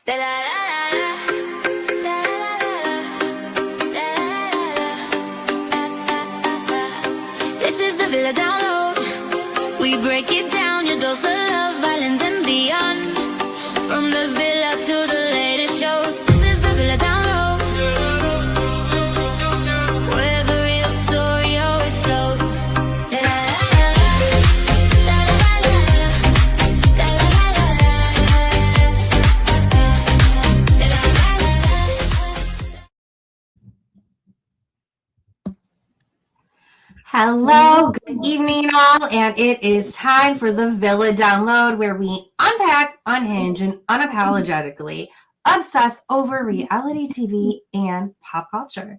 Da, da, da, da, da. This is the Villa Download. We break it down, your dose of love, violence and beyond. From the villa to the latest shows. This is the Villa Download. Where the real story always flows. Da, da, da, da, da, Hello, good evening, all, and it is time for the Villa Download, where we unpack, unhinge, and unapologetically obsess over reality TV and pop culture.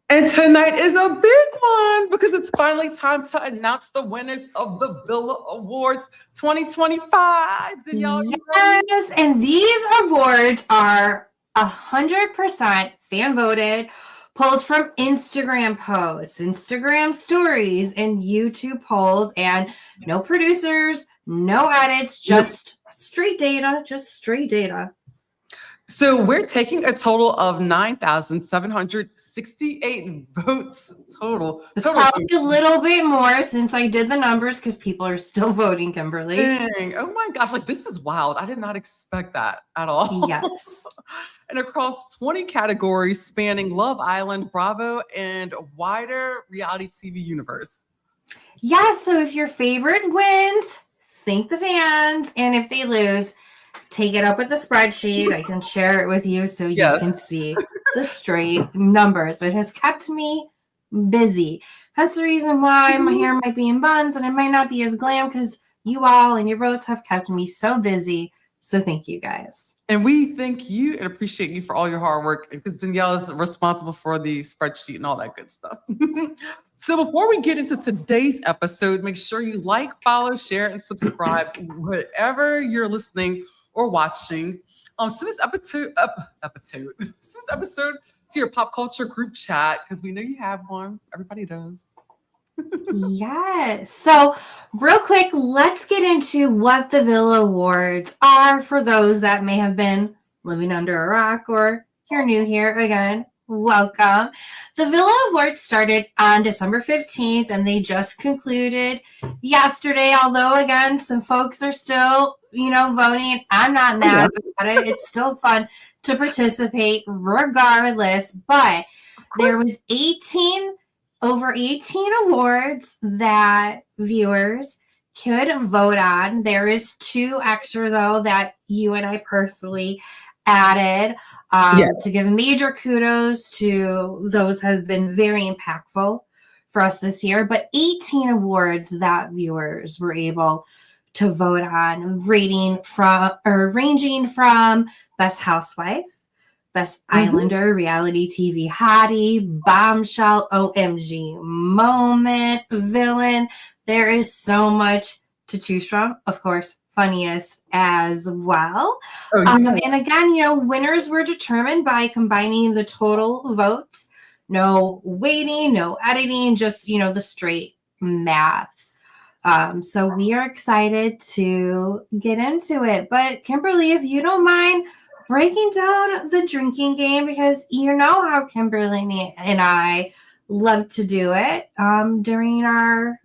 And tonight is a big one because it's finally time to announce the winners of the Villa Awards 2025. Danielle, you ready? Yes, and these awards are 100% fan voted, pulled from Instagram posts, Instagram stories, and YouTube polls, and no producers, no edits, just straight data, So we're taking a total of 9,768 votes total. It's probably a little bit more since I did the numbers because people are still voting, Kimberly. Dang. Oh my gosh, like this is wild. I did not expect that at all. Yes. And across 20 categories spanning Love Island, Bravo, and wider reality TV universe. Yeah, so if your favorite wins, thank the fans. And if they lose, take it up with the spreadsheet. I can share it with you so you can see the straight numbers. It has kept me busy. That's the reason why my hair might be in buns and it might not be as glam, because you all and your votes have kept me so busy. So thank you guys. And we thank you and appreciate you for all your hard work, because Danielle is responsible for the spreadsheet and all that good stuff. So before we get into today's episode, make sure you like, follow, share, and subscribe wherever you're listening or watching. Send this episode to your pop culture group chat, because we know you have one. Everybody does. Yes. So real quick, let's get into what the Villa Awards are for those that may have been living under a rock or you're new here again. Welcome. The Villa Awards started on December 15th and they just concluded yesterday. Although, again, some folks are still, voting. I'm not mad about it. It's still fun to participate regardless. But there was over 18 awards that viewers could vote on. There is 2 extra, though, that you and I personally added to give major kudos to. Those have been very impactful for us this year. But 18 awards that viewers were able to vote on, ranging from Best Housewife, Best Islander, Reality TV Hottie, Bombshell, OMG Moment, Villain. There is so much to choose from. Of course, Funniest as well. And again, winners were determined by combining the total votes. No waiting, no editing, just, the straight math. So we are excited to get into it. But Kimberly, if you don't mind breaking down the drinking game, because you know how Kimberly and I love to do it during our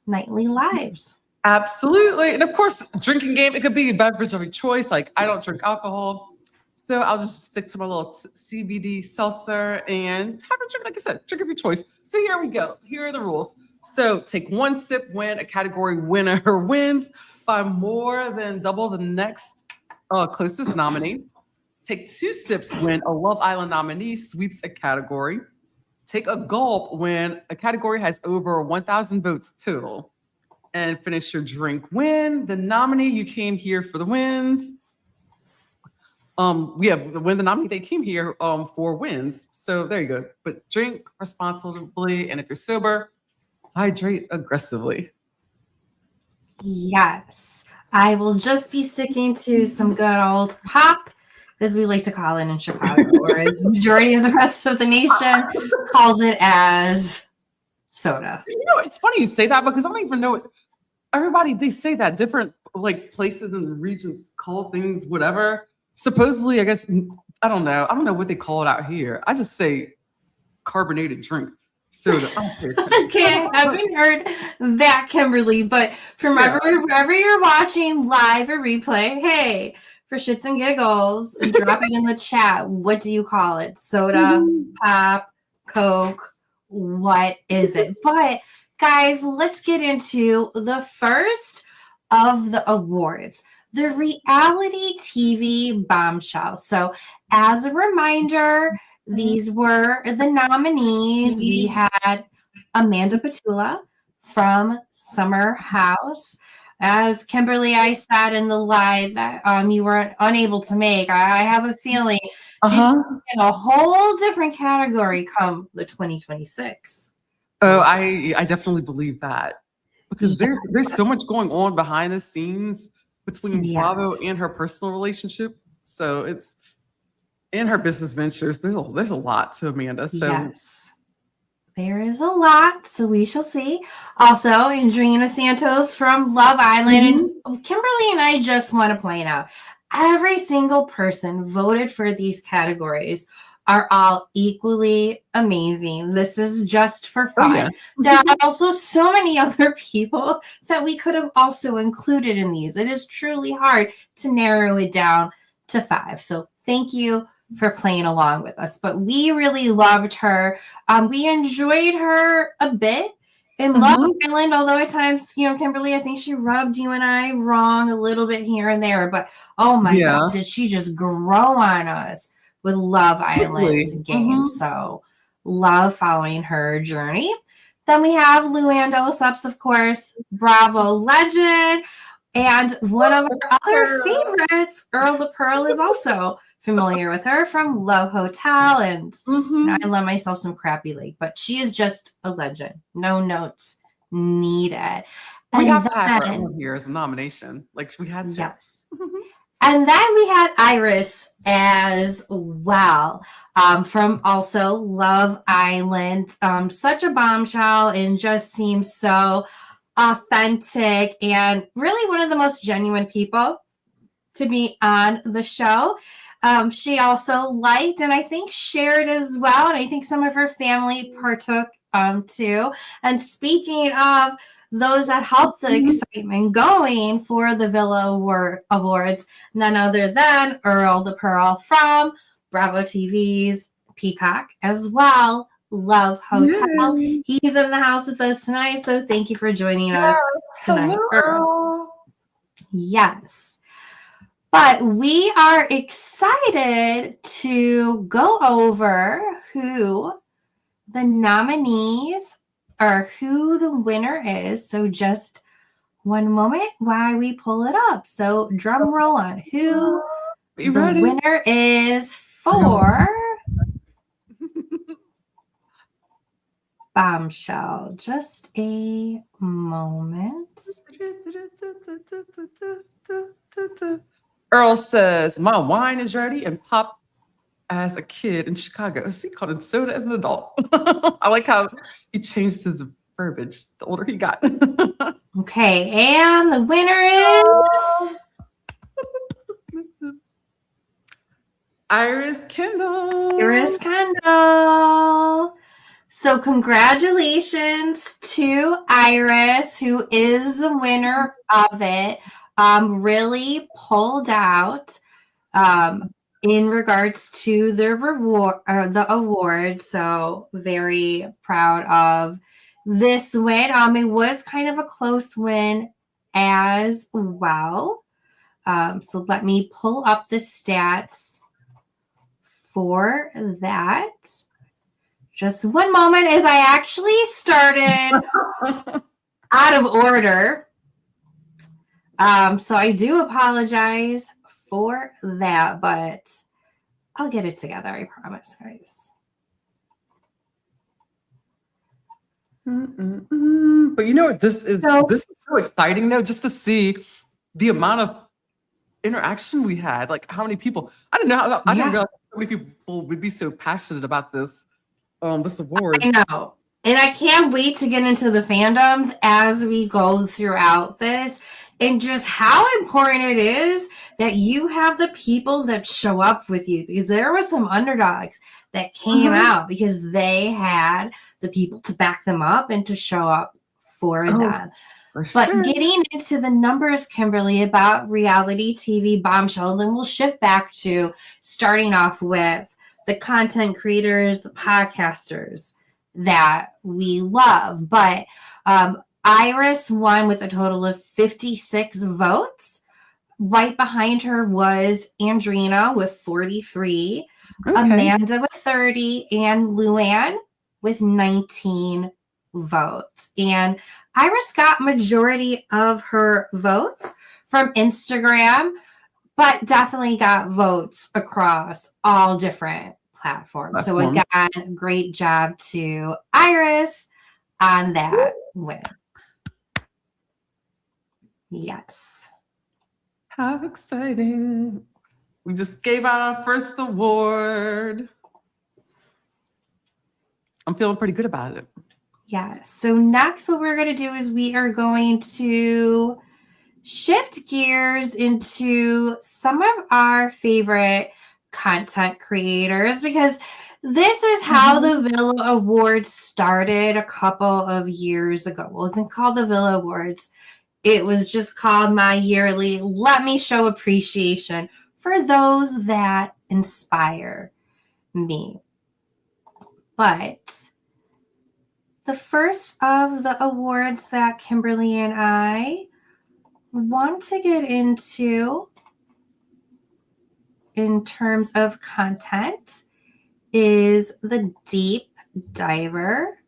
nightly lives. Absolutely. And of course, drinking game, it could be a beverage of your choice. Like, I don't drink alcohol, so I'll just stick to my little CBD seltzer and have a drink. Like I said, drink of your choice. So here we go. Here are the rules. So take 1 sip when a category winner wins by more than double the next closest nominee. Take 2 sips when a Love Island nominee sweeps a category. Take a gulp when a category has over 1,000 votes total. And finish your drink when the nominee you came here for the wins. When the nominee they came here for wins. So there you go. But drink responsibly, and if you're sober, hydrate aggressively. Yes. I will just be sticking to some good old pop, as we like to call it in Chicago, or as the majority of the rest of the nation calls it as soda. It's funny you say that, because I don't even know it. Everybody, they say that different places and regions call things whatever. supposedly, I guess, I don't know. I don't know what they call it out here. I just say carbonated drink. Soda. I don't pay attention. Okay, I haven't heard that, Kimberly, but from Yeah. wherever you're watching live or replay, hey, for shits and giggles, drop it in the chat. What do you call it? Soda, pop, Coke, what is it? But guys, let's get into the first of the awards, the reality TV bombshell. So as a reminder, these were the nominees. We had Amanda Petula from Summer House. As Kimberly, I said in the live that you were unable to make. I have a feeling she's in a whole different category come the 2026. Oh, I definitely believe that because there's so much going on behind the scenes between Bravo and her personal relationship. So it's in her business ventures. There's a lot to Amanda. So yes, there is a lot. So we shall see. Also, Andrina Santos from Love Island. And Kimberly and I just want to point out every single person voted for these categories are all equally amazing. This is just for fun. Oh, yeah. There are also so many other people that we could have also included in these. It is truly hard to narrow it down to 5. So thank you for playing along with us. But we really loved her. We enjoyed her a bit in Love Island, although at times, Kimberly, I think she rubbed you and I wrong a little bit here and there. But oh my God, did she just grow on us with Love Island game. So love following her journey. Then we have Luann de Lesseps, of course, Bravo legend. And one of our other favorites, Earl the Pearl, is also familiar with her from Love Hotel. And I love myself some Crappy Lake, but she is just a legend. No notes needed. We have to have her on here as a nomination. Like we had to. Yes. And then we had Iris as well from also Love Island. Such a bombshell and just seems so authentic and really one of the most genuine people to be on the show. She also liked and I think shared as well. And I think some of her family partook too. And speaking of those that helped the excitement going for the Villa Awards, none other than Earl the Pearl from Bravo TV's Peacock as well. Love Hotel. Yay. He's in the house with us tonight, so thank you for joining us tonight, Earl. Yes. But we are excited to go over who the nominees or who the winner is. So just one moment while we pull it up. So drum roll on who the winner is for Bombshell. Just a moment. Earl says, my wine is ready and pop as a kid in Chicago. He called it soda as an adult. I like how he changed his verbiage the older he got. Okay, and the winner is Iris Kendall. Iris Kendall. So congratulations to Iris, who is the winner of it. Really pulled out in regards to the reward or the award. So very proud of this win. It was kind of a close win as well. So let me pull up the stats for that. Just one moment as I actually started out of order. So I do apologize for that, but I'll get it together. I promise, guys. But you know what? This is so exciting, though, just to see the amount of interaction we had. Like how many people? I didn't realize so many people would be so passionate about this. This award. I know. And I can't wait to get into the fandoms as we go throughout this. and just how important it is that you have the people that show up with you, because there were some underdogs that came out because they had the people to back them up and to show up for them. But getting into the numbers, Kimberly, about reality TV bombshell, then we'll shift back to starting off with the content creators, the podcasters that we love. But Iris won with a total of 56 votes. Right behind her was Andrina with 43, Amanda with 30, and Luann with 19 votes. And Iris got majority of her votes from Instagram, but definitely got votes across all different platforms. So again, great job to Iris on that win. Yes. How exciting. We just gave out our first award. I'm feeling pretty good about it. Yeah. So next what we're going to do is we are going to shift gears into some of our favorite content creators, because this is how the Villa Awards started a couple of years ago. It wasn't called the Villa Awards. It was just called my yearly let me show appreciation for those that inspire me. But the first of the awards that Kimberly and I want to get into in terms of content is the Deep Diver.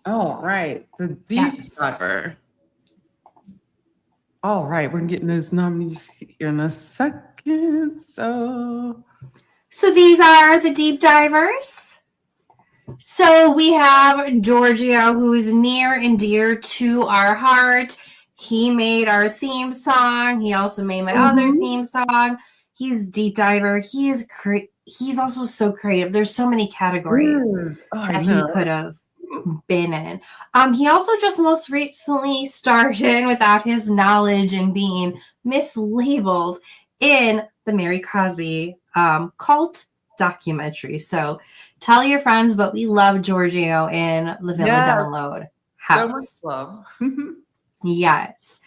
All right, the Deep Diver. All right, we're getting those nominees here in a second. So these are the Deep Divers. So we have Giorgio, who is near and dear to our heart. He made our theme song. He also made my other theme song. He's Deep Diver. He's also so creative. There's so many categories that he could have been in. He also just most recently starred without his knowledge and being mislabeled in the Mary Cosby cult documentary. So tell your friends, but we love Giorgio in the Villa Download house. So much love. Yes.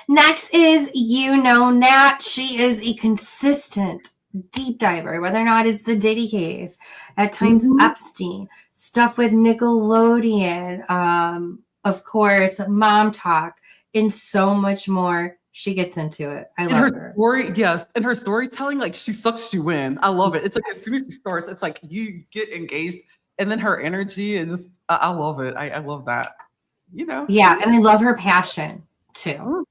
Next is Nat. She is a consistent deep diver, whether or not it's the Diddy case, at times Epstein, stuff with Nickelodeon, of course, Mom Talk, and so much more. She gets into it. I love her. Story, yes, and her storytelling, like she sucks you in. I love it. It's like as soon as she starts, it's like you get engaged, and then her energy, and just I love it. I love that. Yeah, and I love her passion too.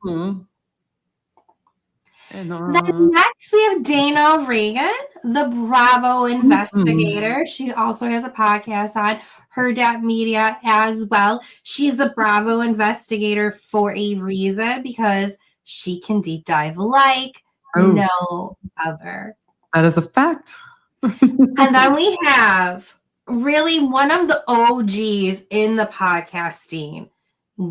And then next we have Dana Reagan, the Bravo investigator. She also has a podcast on Her Dat Media as well. She's the Bravo investigator for a reason, because she can deep dive like no other. That is a fact. And then we have really one of the OGs in the podcasting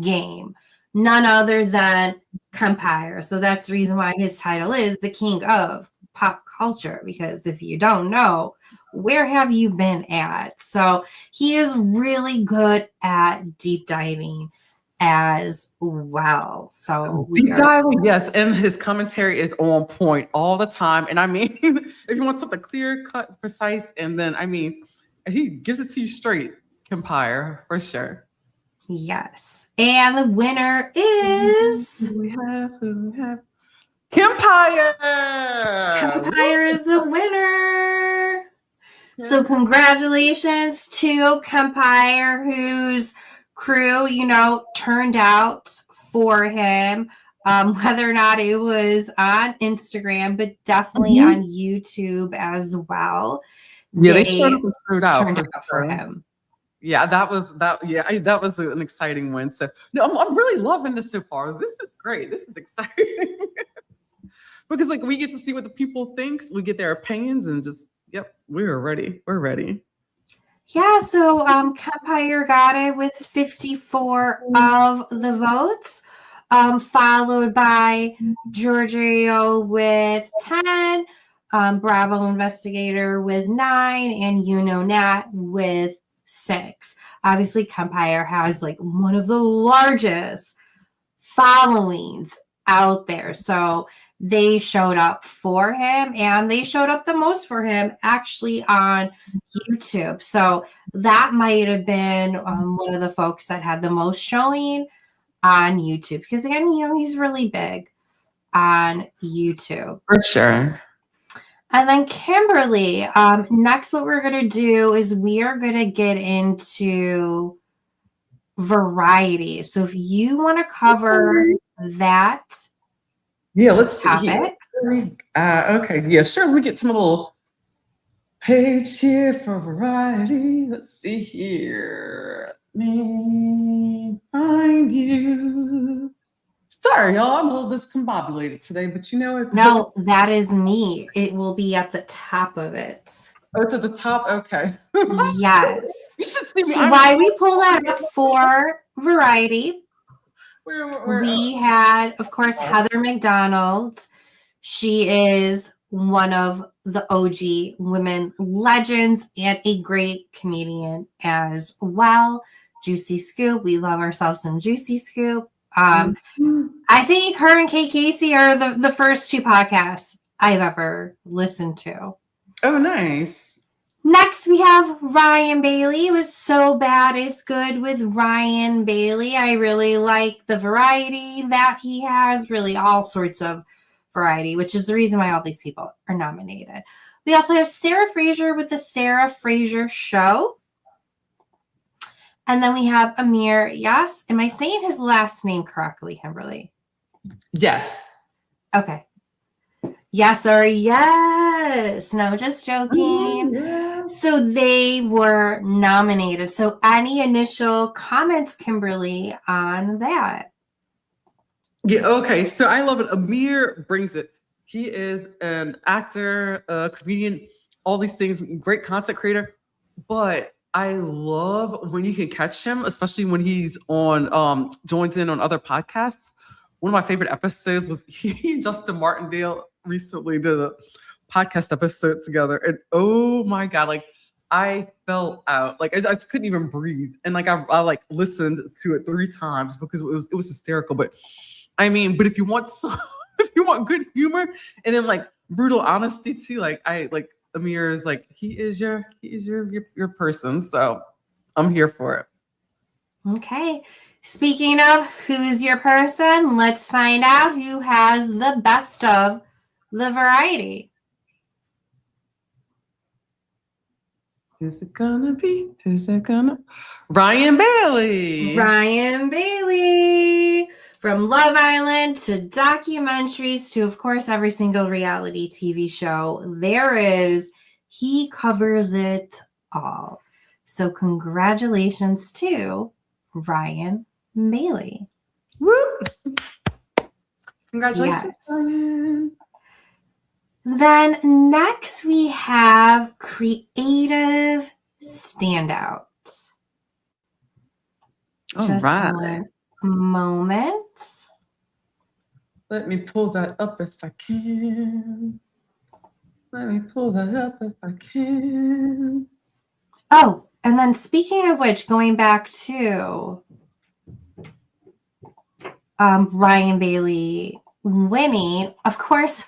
game, none other than Kempire. So that's the reason why his title is the King of Pop Culture, because if you don't know, where have you been at? So he is really good at deep diving as well. So deep diving, yes, and his commentary is on point all the time. And I mean, if you want something clear, cut, precise, and then he gives it to you straight, Kempire, for sure. Yes. And the winner is who we have Kempire. Kempire is the winner. So congratulations to Kempire, whose crew, turned out for him. Whether or not it was on Instagram, but definitely on YouTube as well. Yeah, they turned out for him. Yeah, that was an exciting win. So no, I'm really loving this so far. This is great. This is exciting. Because we get to see what the people think, we get their opinions, and just we're ready. We're ready. Yeah, so Kempire got it with 54 of the votes. followed by Giorgio with 10, Bravo Investigator with 9, and Nat with 6. Obviously, Kempire has like one of the largest followings out there. So they showed up for him, and they showed up the most for him actually on YouTube. So that might have been one of the folks that had the most showing on YouTube, because again, he's really big on YouTube. For sure. And then Kimberly, next what we're going to do is we are going to get into variety. So if you want to cover that let's topic. See here. Okay, yeah, sure. Let me get some little page here for variety. Let's see here. Let me find you. Sorry, y'all. I'm a little discombobulated today, but No, that is me. It will be at the top of it. Oh, it's at the top? Okay. Yes. You should see me. So why we pull that up for variety, we had, of course, Heather McDonald. She is one of the OG women legends and a great comedian as well. Juicy Scoop. We love ourselves some Juicy Scoop. I think her and Kay Casey are the first 2 podcasts I've ever listened to. Oh, nice. Next, we have Ryan Bailey. It was So Bad It's Good with Ryan Bailey. I really like the variety that he has, really all sorts of variety, which is the reason why all these people are nominated. We also have Sarah Fraser with the Sarah Fraser Show. And then we have Amir Yes. Am I saying his last name correctly, Kimberly? Yes. Okay. Yes or yes. No, just joking. Yeah. So they were nominated. So any initial comments, Kimberly, on that? Yeah, okay. So I love it. Amir brings it. He is an actor, a comedian, all these things, great content creator. But I love when you can catch him, especially when he's on joins in on other podcasts. One of my favorite episodes was he and Justin Martindale recently did a podcast episode together, and oh my god, like I fell out, like I just couldn't even breathe, and like I like listened to it 3 times because it was hysterical. But I mean, but if you want if you want good humor and then like brutal honesty too, like I like Amir is like he is your person, so I'm here for it. Okay. Speaking of who's your person, let's find out who has the best of the variety. Who's it gonna be? Who's it gonna? Ryan Bailey. Ryan Bailey. From Love Island to documentaries to, of course, every single reality TV show there is, he covers it all. So congratulations to Ryan Bailey. Woo! Congratulations. Yes. Then next we have creative standout. All Just right. one moment. Let me pull that up if I can. Let me pull that up if I can. Oh, and then speaking of which, going back to Ryan Bailey winning, of course,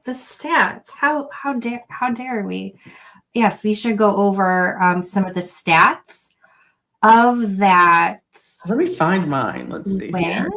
the stats. How dare we? Yes, we should go over some of the stats of that. Let me find mine. Let's see here.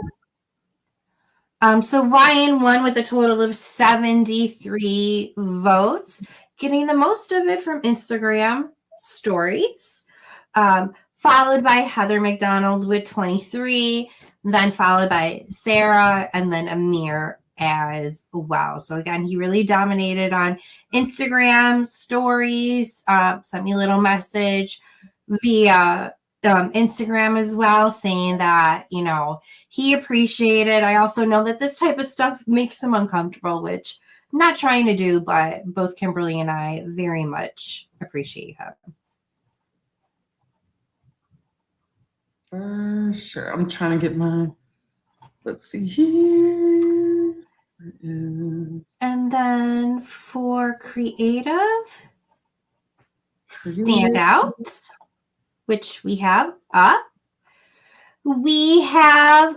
So Ryan won with a total of 73 votes, getting the most of it from Instagram stories, followed by Heather McDonald with 23, then followed by Sarah, and then Amir as well. So again, he really dominated on Instagram stories, sent me a little message via Instagram as well, saying that, he appreciated. I also know that this type of stuff makes him uncomfortable, which I'm not trying to do, but both Kimberly and I very much appreciate him. For sure. I'm trying to get my Let's see here. Where is And then for creative standouts, which we have up, we have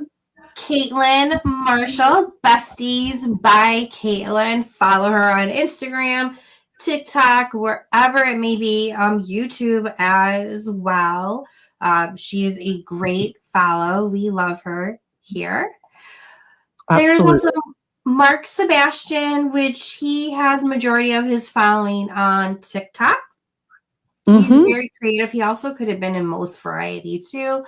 Caitlin Marshall, Besties by Caitlin. Follow her on Instagram, TikTok, wherever it may be, YouTube as well. She is a great follow. We love her here. Absolutely. There's also Mark Sebastian, which he has majority of his following on TikTok. He's very creative. He also could have been in most variety too,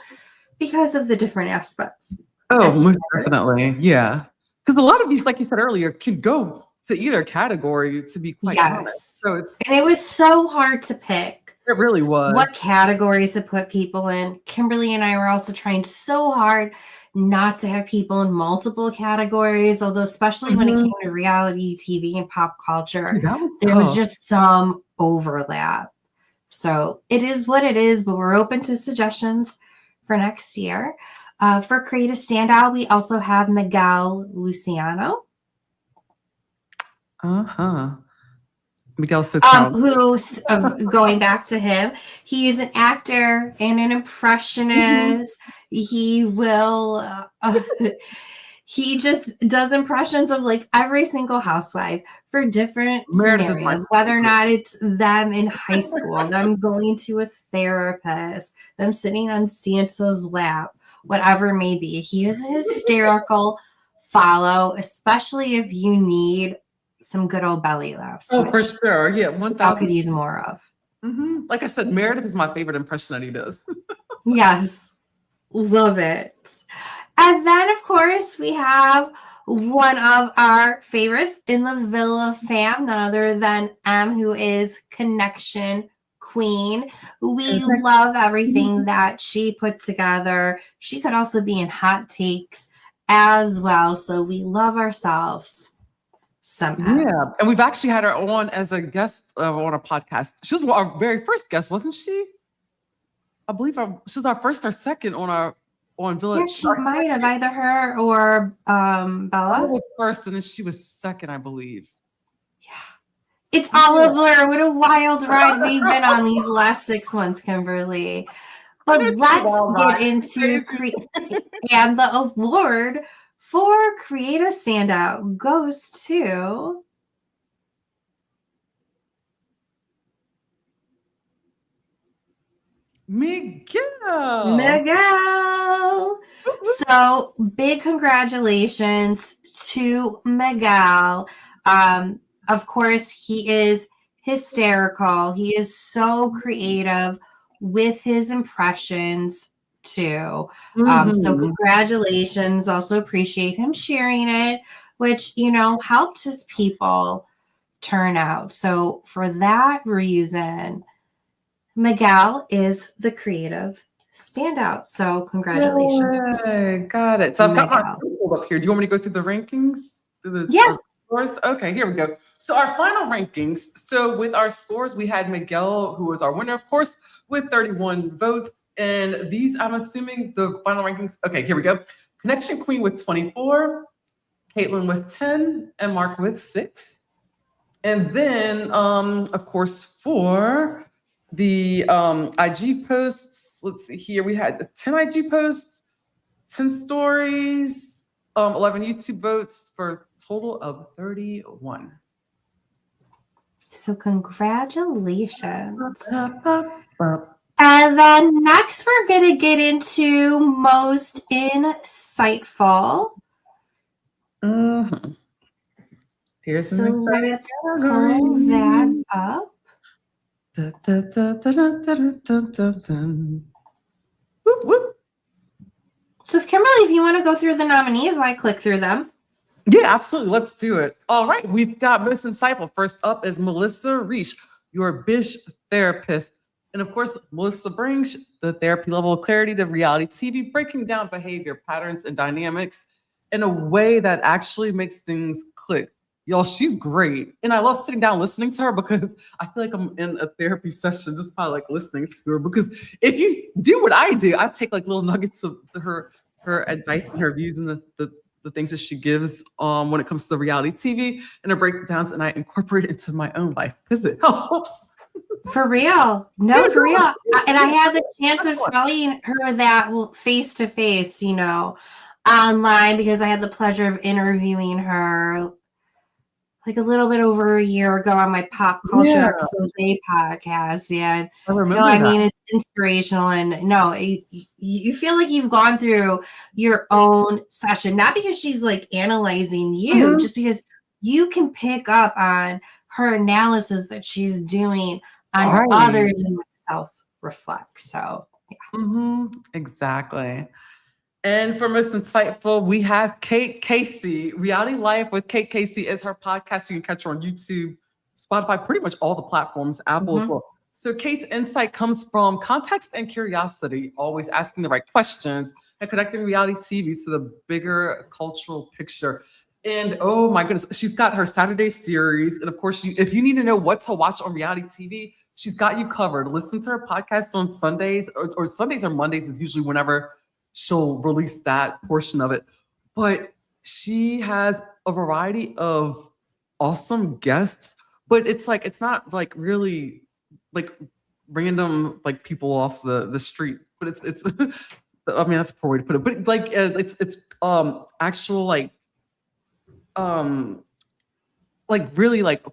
because of the different aspects. Oh, most definitely. Yeah. Because a lot of these, like you said earlier, can go to either category, to be quite honest. So and it was so hard to pick. It really was. What categories to put people in. Kimberly and I were also trying so hard not to have people in multiple categories, although especially when it came to reality TV and pop culture, there was just some overlap. So it is what it is, but we're open to suggestions for next year. For creative standout, we also have Miguel Luciano. Miguel Sotelo. Who's going back to him, he is an actor and an impressionist. He will he just does impressions of like every single housewife for different scenarios, whether or not it's them in high school, them going to a therapist, them sitting on Santa's lap, whatever it may be. He is a hysterical follow, especially if you need some good old belly laughs. Oh, for sure. Yeah, 1,000. I could use more of. Like I said, Meredith is my favorite impression that he does. Yes. Love it. And then, of course, we have one of our favorites in the Villa fam, none other than M, who is Connection Queen. We love everything that she puts together. She could also be in Hot Takes as well. So we love ourselves somehow. Yeah. And we've actually had her on as a guest on a podcast. She was our very first guest, wasn't she? I believe she was our first or second on Villa. Yeah, she might have, either her or Bella. She was first, and then she was second, I believe. Yeah. It's all a blur. What a wild ride we've been on these last 6 months, Kimberly. But let's get into and the award for creative standout goes to Miguel. So big congratulations to Miguel. Of course, he is hysterical. He is so creative with his impressions too. So congratulations. Also appreciate him sharing it, which, helped his people turn out. So for that reason, Miguel is the creative standout. So congratulations. Yay, got it. So I've got my pulled up here. Do you want me to go through the rankings? Yeah. Scores? Okay, here we go. So our final rankings. So with our scores, we had Miguel, who was our winner, of course, with 31 votes. And these, I'm assuming the final rankings. Okay, here we go. Connection Queen with 24, Caitlin with 10, and Mark with 6. And then, of course, for the IG posts, let's see here, we had 10 IG posts, 10 stories, 11 YouTube votes for a total of 31. So congratulations. And then next we're going to get into most insightful. Here's so let's pull that up. Whoop, whoop. So Kimberly, if you want to go through the nominees, why click through them? Yeah, absolutely. Let's do it. All right. We've got most insightful. First up is Melissa Reich, your Bish therapist. And of course, Melissa brings the therapy level of clarity to reality TV, breaking down behavior patterns and dynamics in a way that actually makes things click. Y'all, she's great. And I love sitting down listening to her because I feel like I'm in a therapy session just by like listening to her. Because if you do what I do, I take like little nuggets of her her advice and her views and the things that she gives when it comes to reality TV and her breakdowns, and I incorporate it into my own life because it helps. For real. No, for real. And I had the chance of Excellent. telling her that face to face, online, because I had the pleasure of interviewing her like a little bit over a year ago on my Pop Culture Yeah, Expose podcast. And I remember I that. mean, it's inspirational. And no, you feel like you've gone through your own session, not because she's like analyzing you, Mhm. just because you can pick up on her analysis that she's doing on Right. others and self reflect. So, Exactly. And for most insightful, we have Kate Casey. Reality Life with Kate Casey is her podcast. You can catch her on YouTube, Spotify, pretty much all the platforms, Apple as mhm. well. So Kate's insight comes from context and curiosity, always asking the right questions and connecting reality TV to the bigger cultural picture. And oh my goodness, she's got her Saturday series. And of course, if you need to know what to watch on reality TV, she's got you covered. Listen to her podcast on Sundays or Sundays or Mondays is usually whenever she'll release that portion of it. But she has a variety of awesome guests, but it's not like really like random like people off the street, but it's I mean that's a poor way to put it, but like it's actual um really like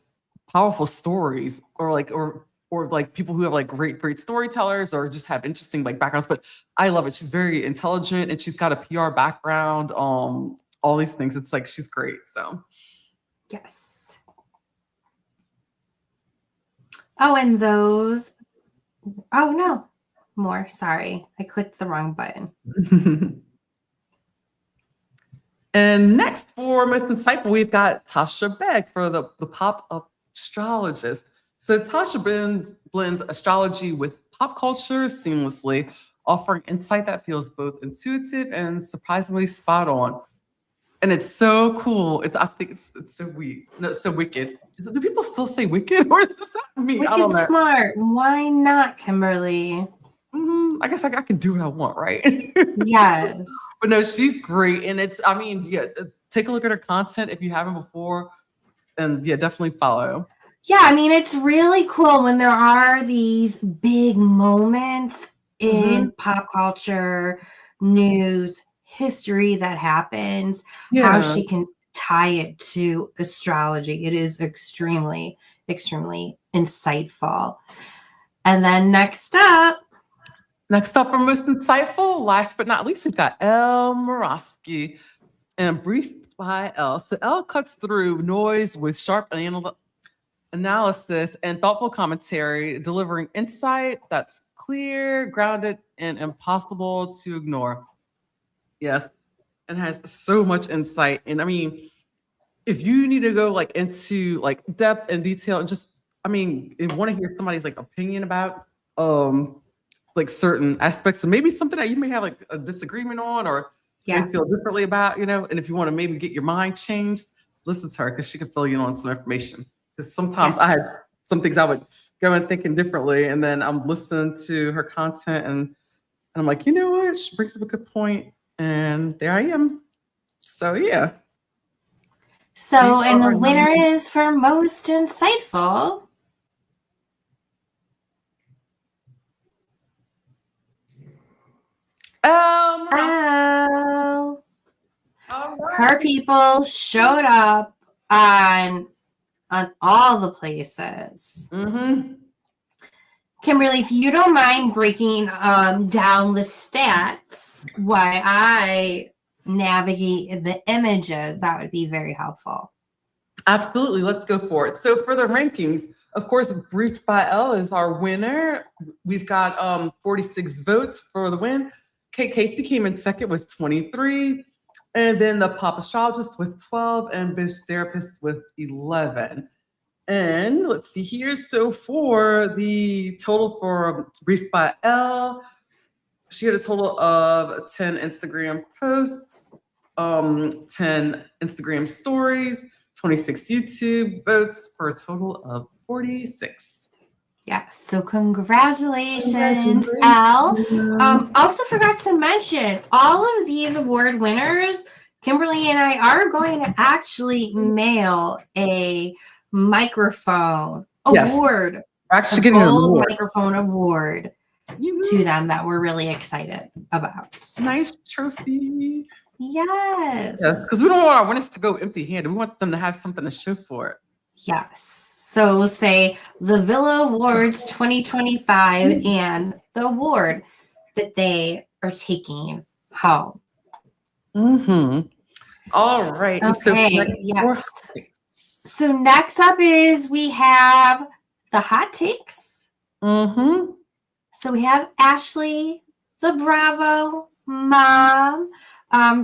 powerful stories or like people who have like great storytellers or just have interesting like backgrounds. But I love it. She's very intelligent and she's got a PR background. All these things. It's like she's great. So Yes. Oh, and those. Oh, no. More. Sorry. I clicked the wrong button. And next for most insightful, we've got Tasha Beck for the pop astrologist. So Tasha blends astrology with pop culture seamlessly, offering insight that feels both intuitive and surprisingly spot on. And it's so cool. I think it's so weird. No, it's so wicked. Do people still say wicked or is that me? I don't Wicked know. smart. Why not, Kimberly? I guess I can do what I want, right? Yes. But no, she's great. And I mean, yeah, take a look at her content if you haven't before. And yeah, definitely follow. Yeah, I mean, it's really cool when there are these big moments in pop culture, news, history that happens, how Yeah. she can tie it to astrology. It is extremely, extremely insightful. And then next up, Next up for most insightful, last but not least, we've got Elle Morosky and Briefed by Elle. So Elle cuts through noise with sharp analysis and thoughtful commentary, delivering insight that's clear, grounded, and impossible to ignore. Yes, and has so much insight. And I mean, if you need to go like into like depth and detail and just, I mean, want to hear somebody's like opinion about like certain aspects and maybe something that you may have like a disagreement on or may yeah, feel differently about, and if you want to maybe get your mind changed, listen to her because she can fill you in on some information. Because sometimes I had yes. some things I would go in thinking differently, and then I'm listening to her content and I'm like, you know what? She brings up a good point, and there I am. So yeah. So, You and the are winner number is for most insightful. Ross. Oh, All right. her people showed up on all the places. Kimberly, if you don't mind breaking down the stats while I navigate the images, that would be very helpful. Absolutely. Let's go for it. So for the rankings, of course, Briefed by Elle is our winner. We've got 46 votes for the win. Kate Casey came in second with 23. And then the pop astrologist with 12 and Bitch Therapist with 11. And let's see here. So for the total for Briefed by Elle, she had a total of 10 Instagram posts, 10 Instagram stories, 26 YouTube votes for a total of 46. Yes. So congratulations, Elle. Congratulations. Also forgot to mention all of these award winners. Kimberly and I are going to actually mail a microphone Yes, award, we're a actually getting an gold award. microphone award You to them that we're really excited about. nice trophy. Yes. Yes, because we don't want our winners to go empty-handed. We want them to have something to show for it. Yes. So we'll say the Villa Awards 2025 and the award that they are taking home. Mm-hmm. All right. And so Okay, next, yes. So next up is we have the hot takes. Mm-hmm. So we have Ashley, the Bravo mom.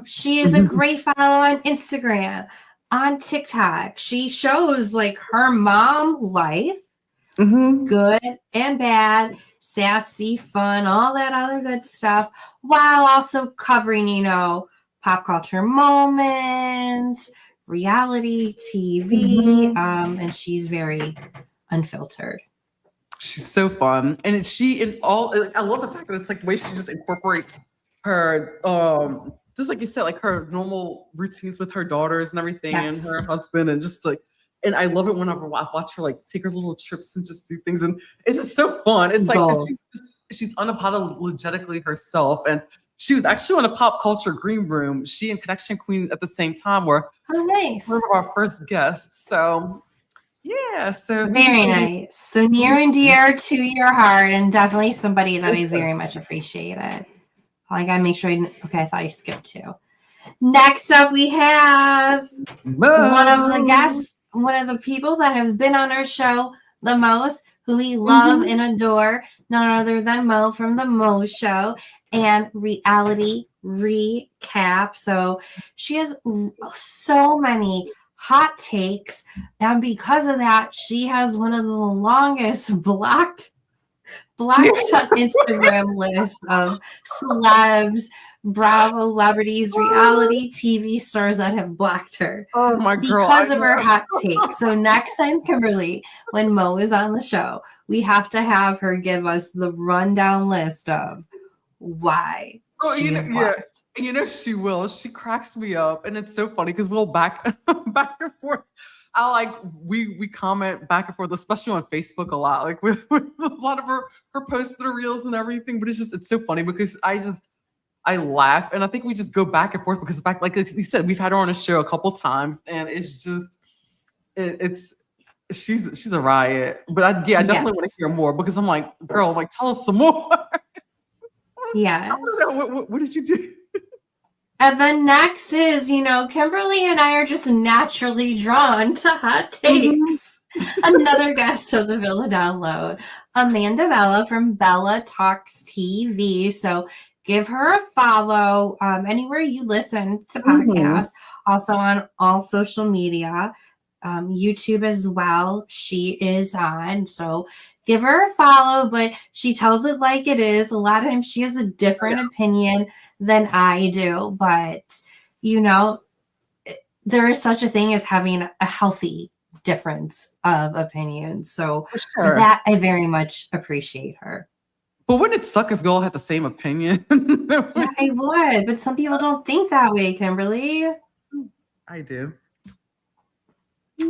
She is a great follow on Instagram, on TikTok. She shows like her mom life, good and bad, sassy, fun, all that other good stuff, while also covering, you know, pop culture moments, reality TV, and she's very unfiltered. She's so fun, and I love the fact that it's like the way she just incorporates her, just like you said, like her normal routines with her daughters and everything, and her husband, and just like, and I love it whenever I watch her like take her little trips and just do things, and it's just so fun. It's like she's unapologetically herself, and she was actually on a pop culture green room. She and Connection Queen at the same time were nice. one of our first guests. So yeah, so very nice. So near and dear to your heart, and definitely somebody that I very much appreciated. I gotta make sure I thought I skipped two. Next up, we have one of the guests, one of the people that have been on our show the most, who we love and adore, none other than Mo from the Mo Show and Reality Recap. So she has so many hot takes, and because of that, she has one of the longest blocked on Instagram list of celebs, Bravo celebrities, reality TV stars that have blocked her. Oh my girl, because of her hot take. So next time, Kimberly, when Mo is on the show, we have to have her give us the rundown list of why. You know she will. She cracks me up, and it's so funny because we'll back and forth. We comment back and forth, especially on Facebook a lot, like with a lot of her posts and her reels and everything. But it's so funny because I laugh, and I think we just go back and forth because like you said, we've had her on a show a couple times, and it's just she's a riot. But I definitely want to hear more because I'm like, girl, I'm like, tell us some more. Yeah. What did you do? And then next is, Kimberly and I are just naturally drawn to hot takes. Another guest of the Villa Download, Amanda Bella from Bella Talks TV. So give her a follow anywhere you listen to podcasts, also on all social media, YouTube as well. She is on. So give her a follow, but she tells it like it is. A lot of times she has a different opinion than I do, but there is such a thing as having a healthy difference of opinion. So for that, I very much appreciate her. But wouldn't it suck if we all had the same opinion? Yeah, I would, but some people don't think that way, Kimberly. I do.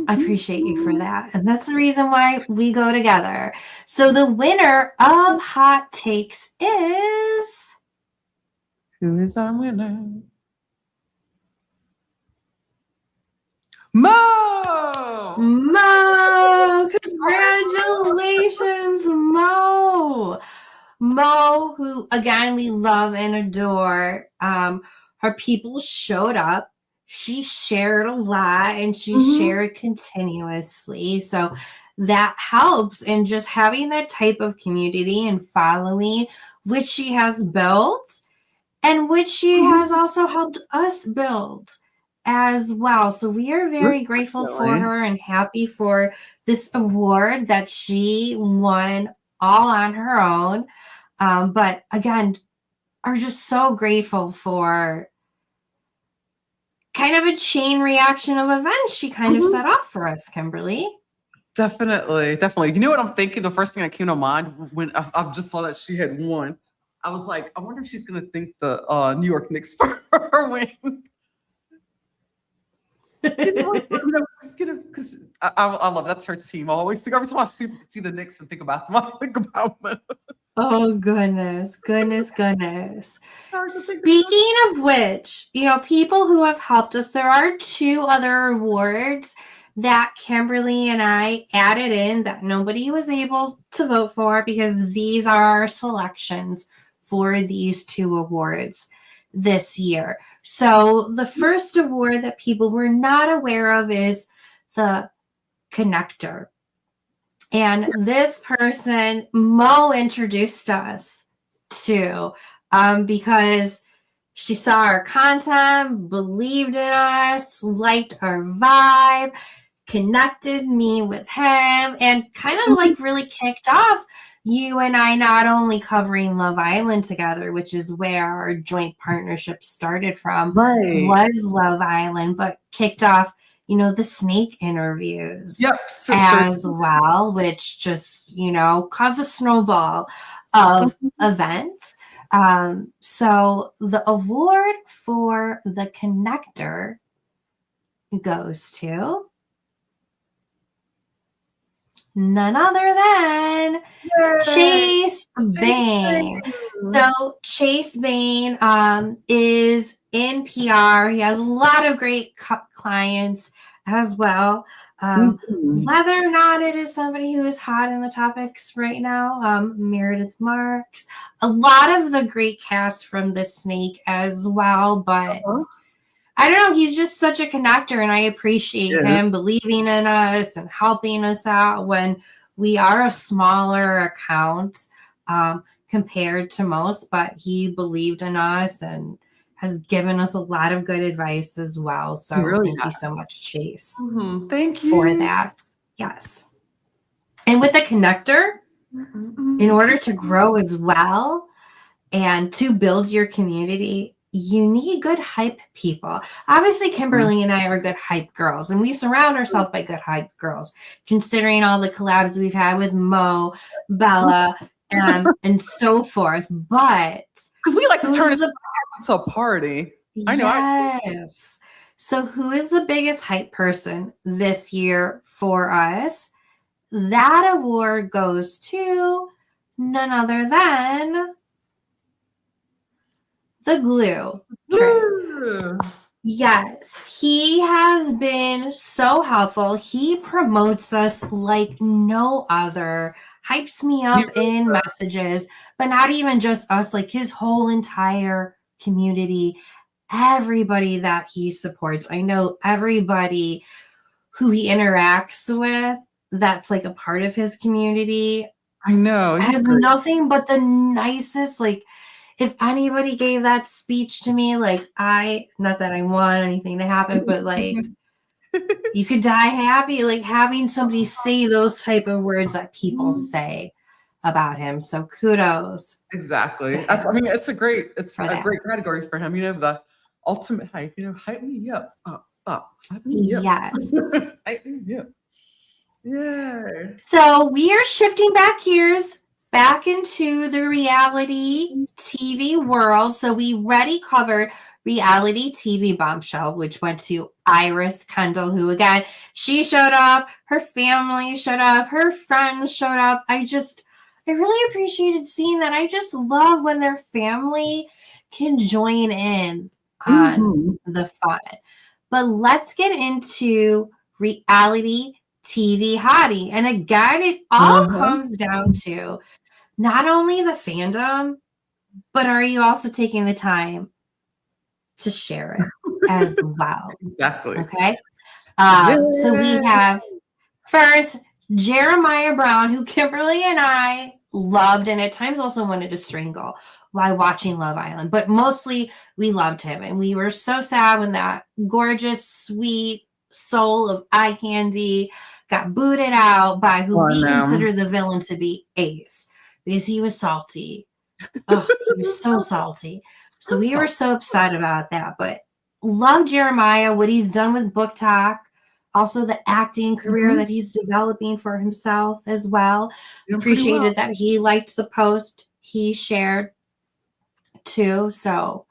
I appreciate you for that. And that's the reason why we go together. So the winner of Hot Takes is... Who is our winner? Mo! Mo! Congratulations, Mo! Mo, who, again, we love and adore. Her people showed up. She shared a lot, and she shared continuously. So that helps in just having that type of community and following, which she has built and which she has also helped us build as well. So we are very grateful for her and happy for this award that she won all on her own. But again, are just so grateful for kind of a chain reaction of events she kind of set off for us, Kimberly. Definitely, definitely. You know what I'm thinking? The first thing that came to mind when I just saw that she had won, I was like, I wonder if she's gonna thank the New York Knicks for her win. Because I love that's her team. I always think every time I see the Knicks and think about them, I think about them. Oh, goodness, goodness, goodness. Hard to think about. Speaking of which, people who have helped us, there are 2 other awards that Kimberly and I added in that nobody was able to vote for because these are our selections for these 2 awards this year. So the first award that people were not aware of is the Connector. And this person, Mo, introduced us to because she saw our content, believed in us, liked our vibe, connected me with him, and kind of like really kicked off you and I not only covering Love Island together, which is where our joint partnership started from, was Love Island, but kicked off the snake interviews as well, which just, caused a snowball of events. So the award for the Connector goes to none other than Chase Bain. So Chase Bain is in PR. He has a lot of great clients as well. Whether or not it is somebody who is hot in the topics right now, Meredith Marks, a lot of the great cast from The Snake as well, but I don't know. He's just such a connector, and I appreciate him believing in us and helping us out when we are a smaller account compared to most, but he believed in us and has given us a lot of good advice as well. So thank you so much, Chase. Thank you for that. Yes. And with the Connector, in order to grow as well and to build your community, you need good hype people. Obviously, Kimberly and I are good hype girls, and we surround ourselves by good hype girls, considering all the collabs we've had with Mo, Bella, and so forth. But because we like to turn it into a party. I know. Yes. So who is the biggest hype person this year for us? That award goes to none other than the Glue. Yes, he has been so helpful. He promotes us like no other, hypes me up in messages, but not even just us, like his whole entire community, everybody that he supports. I know everybody who he interacts with that's like a part of his community. I know. Has nothing but the nicest, like, if anybody gave that speech to me, like not that I want anything to happen, but like you could die happy, like having somebody say those type of words that people say about him. So kudos. Exactly. I mean, it's a great category for him. The ultimate hype, hype me up. Hype me up. Yes. Hype me up. Yeah. So we are shifting gears back into the reality TV world. So we already covered reality TV bombshell, which went to Iris Kendall, who again, she showed up, her family showed up, her friends showed up. I really appreciated seeing that. I just love when their family can join in on the fun. But let's get into reality TV hottie. And again, it all comes down to not only the fandom, but are you also taking the time to share it as well? Exactly. Okay. So we have first Jeremiah Brown, who Kimberly and I loved and at times also wanted to strangle while watching Love Island, but mostly we loved him. And we were so sad when that gorgeous, sweet soul of eye candy got booted out by who we consider the villain to be Ace, because he was salty. Oh, he was so salty. So we were so upset about that. But love Jeremiah, what he's done with Book Talk. also the acting career that he's developing for himself as well. Doing pretty Appreciated well. that he liked the post he shared too. So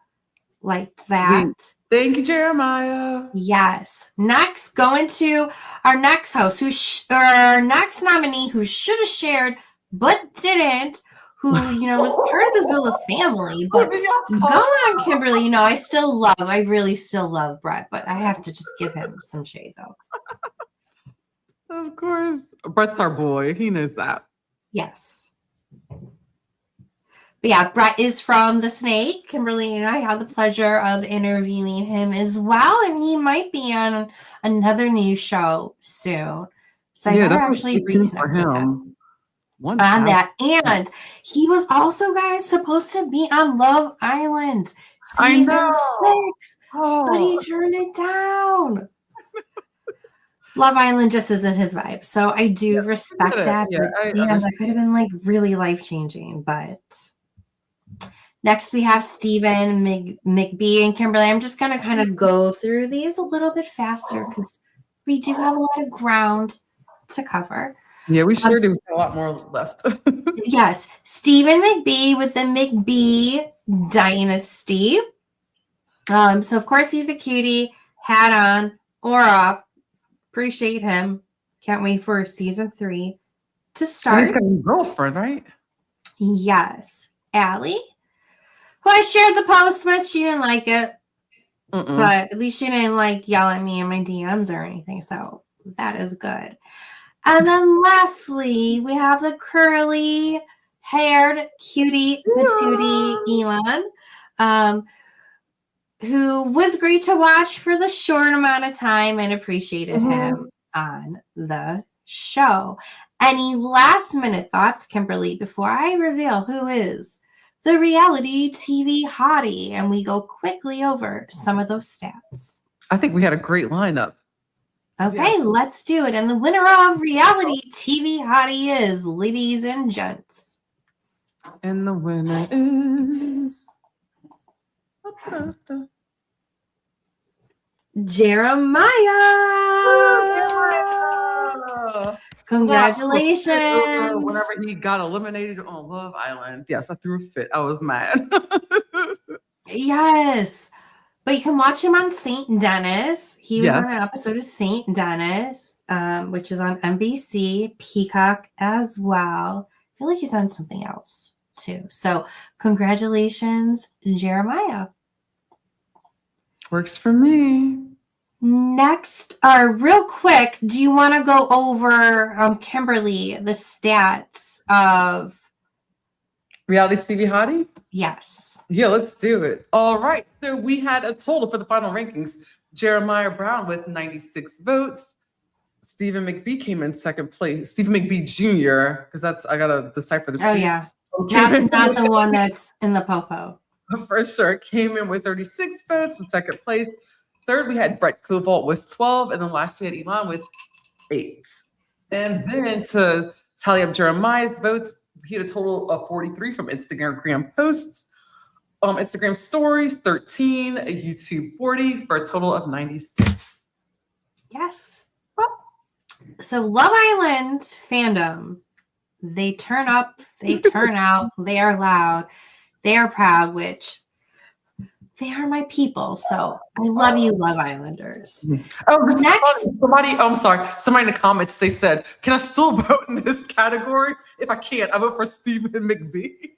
liked that. Thank you, Jeremiah. Yes. Next, going to our next host, or our next nominee who should have shared but didn't, who was part of the Villa family. But go on, Kimberly. I really still love Brett, but I have to just give him some shade though. Of course, Brett's our boy. He knows that. Yes. But yeah, Brett is from The Snake. Kimberly and I had the pleasure of interviewing him as well, and he might be on another new show soon. So I better actually reconnect with him on that. And he was also, guys, supposed to be on Love Island season 6, but he turned it down. Love Island just isn't his vibe, so I do respect that. Yeah, that could have been like really life-changing, but. Next, we have Stephen McBee and Kimberly. I'm just going to kind of go through these a little bit faster because we do have a lot of ground to cover. Yeah, we sure do. A lot more left. Yes. Stephen McBee with the McBee Dynasty. So, of course, he's a cutie. Hat on or off. Appreciate him. Can't wait for season 3 to start. He's got a girlfriend, right? Yes. Allie, who I shared the post with, she didn't like it. But at least she didn't like yell at me in my DMs or anything. So that is good. And then lastly, we have the curly haired cutie patootie Elon, who was great to watch for the short amount of time and appreciated him on the show. Any last minute thoughts, Kimberly, before I reveal who is the reality TV hottie, and we go quickly over some of those stats? I think we had a great lineup. Okay, let's do it. And the winner of reality TV hottie is, ladies and gents. And the winner is Jeremiah. Congratulations. Whenever he got eliminated on Love Island. Yes, I threw a fit. I was mad. Yes. But you can watch him on St. Dennis. He was on an episode of St. Dennis, which is on NBC, Peacock as well. I feel like he's on something else too. So congratulations, Jeremiah. Works for me. Next, real quick, do you want to go over, Kimberly, the stats of Reality TV Hottie? Yes. Yeah, let's do it. All right. So we had a total for the final rankings. Jeremiah Brown with 96 votes. Stephen McBee came in second place. Stephen McBee Jr., because I got to decipher the two. Oh, yeah. Not the one that's in the popo. For sure. Came in with 36 votes in second place. Third, we had Brett Kovault with 12. And then last, we had Elon with 8. And then to tally up Jeremiah's votes, he had a total of 43 from Instagram posts. Instagram stories, 13, YouTube 40, for a total of 96. Yes. So Love Island fandom, they turn up, they turn out, they are loud, they are proud, which they are my people. So I love you, Love Islanders. Oh, this is funny. Somebody in the comments, they said, can I still vote in this category? If I can't, I vote for Stephen McBee.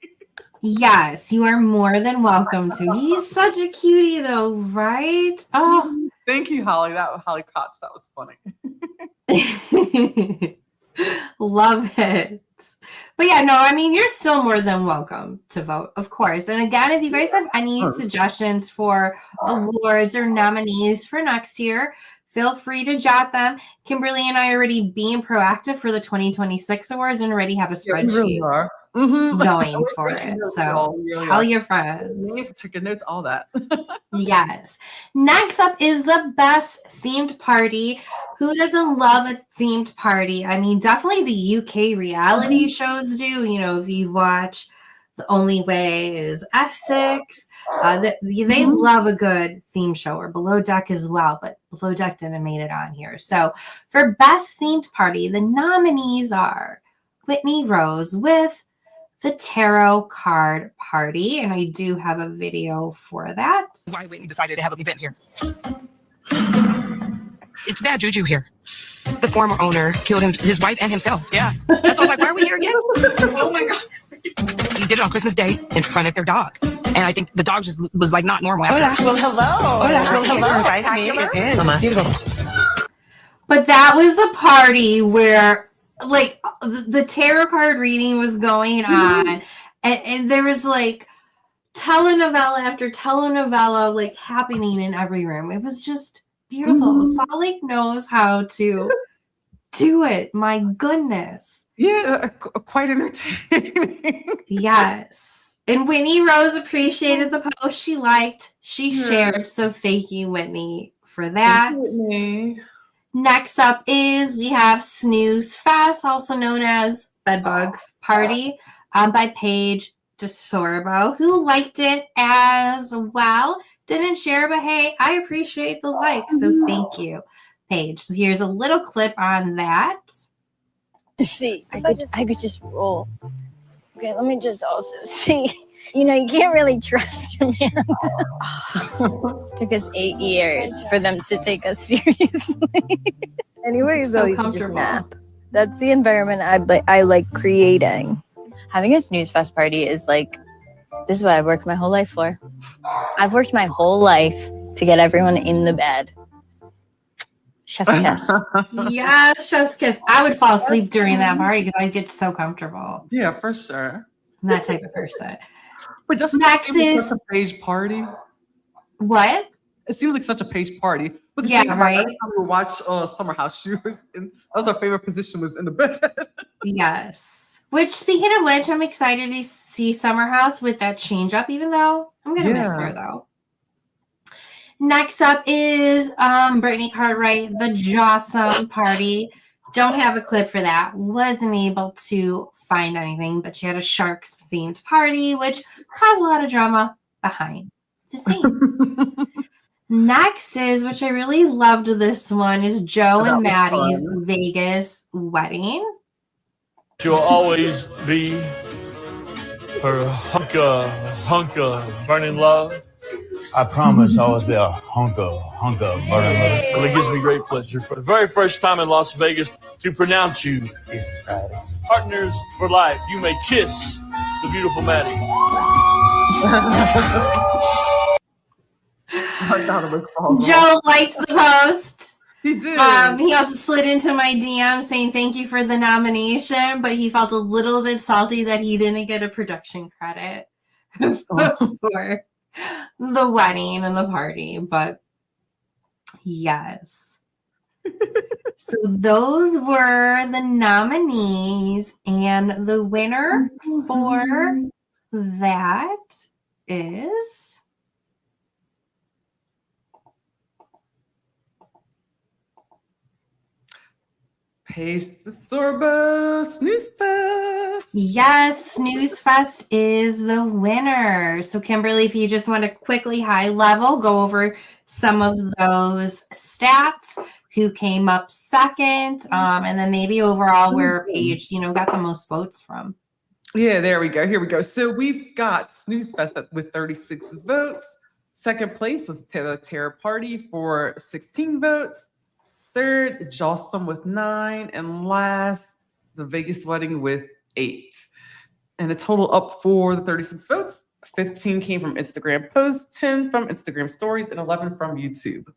Yes, you are more than welcome to. He's such a cutie, though, right? Oh, thank you, Holly. Holly Kotz. That was funny. Love it. But yeah, no, I mean, you're still more than welcome to vote, of course. And again, if you guys have any suggestions for awards or nominees for next year, feel free to jot them. Kimberly and I are already being proactive for the 2026 awards and already have a spreadsheet. Yeah, we really are. Going for it. So tell your friends. Take your notes, all that. Yes. Next up is the best themed party. Who doesn't love a themed party? I mean, definitely the UK reality shows do. You know, if you watch The Only Way is Essex, they love a good theme show, or Below Deck as well. But Below Deck didn't made it on here. So for best themed party, the nominees are Whitney Rose with the Tarot Card Party. And I do have a video for that. Why Whitney decided to have an event here. It's bad juju here. The former owner killed his wife and himself. Yeah. That's why I was like, why are we here again? Oh my God. He did it on Christmas Day in front of their dog. And I think the dog just was like not normal. Hola. Well, hello. Hola. Hello. It is. So much. Beautiful. But that was the party where like the tarot card reading was going on. And there was like telenovela after telenovela like happening in every room. It was just beautiful. Salt Lake knows how to do it. My goodness. Yeah, quite entertaining. Yes. And Whitney Rose appreciated the post she liked. She shared. So thank you, Whitney, for that. Whitney. Next up is we have Snooze Fest, also known as Bedbug Party, by Paige DeSorbo, who liked it as well. Didn't share, but hey, I appreciate the like. So thank you, Paige. So here's a little clip on that. See, I could just roll. Okay, let me just also see. You know, you can't really trust your man. Took us 8 years for them to take us seriously. Anyways, So though, you can just comfortable. nap. That's the environment I like creating. Having a snooze fest party is like, this is what I've worked my whole life for. I've worked my whole life to get everyone in the bed. Chef's kiss. Yeah, chef's kiss. I would fall asleep during that party because I'd get so comfortable. Yeah, for sure. I'm that type of person. But doesn't Next it seem like is- such a Paige party? What? It seems like such a Paige party. Because Yeah, think about it, right? every time we watch Summer House, she was in. That was her favorite position, was in the bed. Yes. Which, speaking of which, I'm excited to see Summer House with that change up, even though I'm going to miss her, though. Next up is Brittany Cartwright, the Jawsome Party. Don't have a clip for that. Wasn't able to find anything, but she had a sharks themed party, which caused a lot of drama behind the scenes. Next is, which I really loved this one, is Joe That and was Maddie's fun. Vegas wedding. She'll always be her hunk of burning love. I promise I'll always be a hunk of burning love. Well, it gives me great pleasure for the very first time in Las Vegas to pronounce you partners for life. You may kiss the beautiful Maddie. Joe liked the post. He did. He also slid into my DM saying thank you for the nomination, but he felt a little bit salty that he didn't get a production credit for the wedding and the party. But yes. So those were the nominees, and the winner for that is Paige DeSorbo, Snooze Fest. Yes, Snooze Fest is the winner. So, Kimberly, if you just want to quickly high level go over some of those stats, who came up second, and then maybe overall where Paige, got the most votes from. Yeah, there we go. Here we go. So we've got Snooze Fest with 36 votes. Second place was the Terror Party for 16 votes. Third, Jawsome with 9. And last, the Vegas Wedding with 8. And the total up for the 36 votes, 15 came from Instagram posts, 10 from Instagram stories, and 11 from YouTube.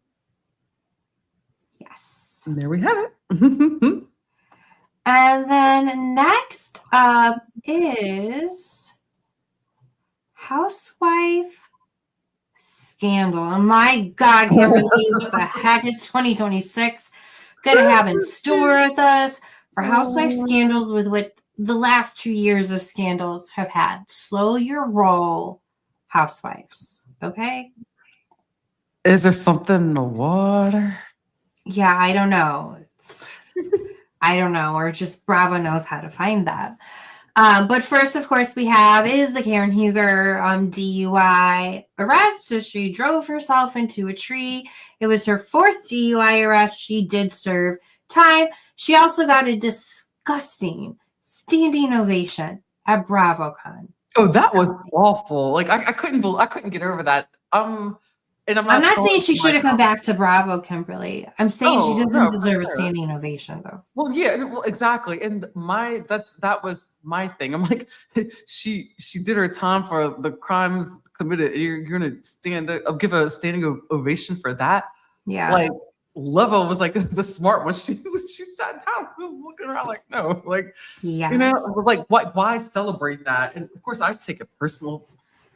Yes. And there we have it. And then next up is Housewife Scandal. Oh my God, Kimberly, what the heck is 2026 gonna have in store with us for Housewife Scandals with what the last 2 years of scandals have had? Slow your roll, Housewives. Okay? Is there something in the water? Yeah, I don't know. I don't know, or just Bravo knows how to find that. But first, of course, we have is the Karen Huger DUI arrest. So she drove herself into a tree. It was her 4th DUI arrest. She did serve time. She also got a disgusting standing ovation at BravoCon. Oh, that was awful. Like I couldn't get over that. And I'm not sure saying she it's should have like- come back to Bravo, Kimberly. I'm saying she doesn't no, for deserve a sure. standing ovation, though. Well, yeah, well, exactly. And that was my thing. I'm like, she did her time for the crimes committed. You're gonna give a standing ovation for that? Yeah. Like Leva was like the smart one. She sat down, was looking around like, no, like, Yeah. you know, it was like, why celebrate that? And of course, I take it personal.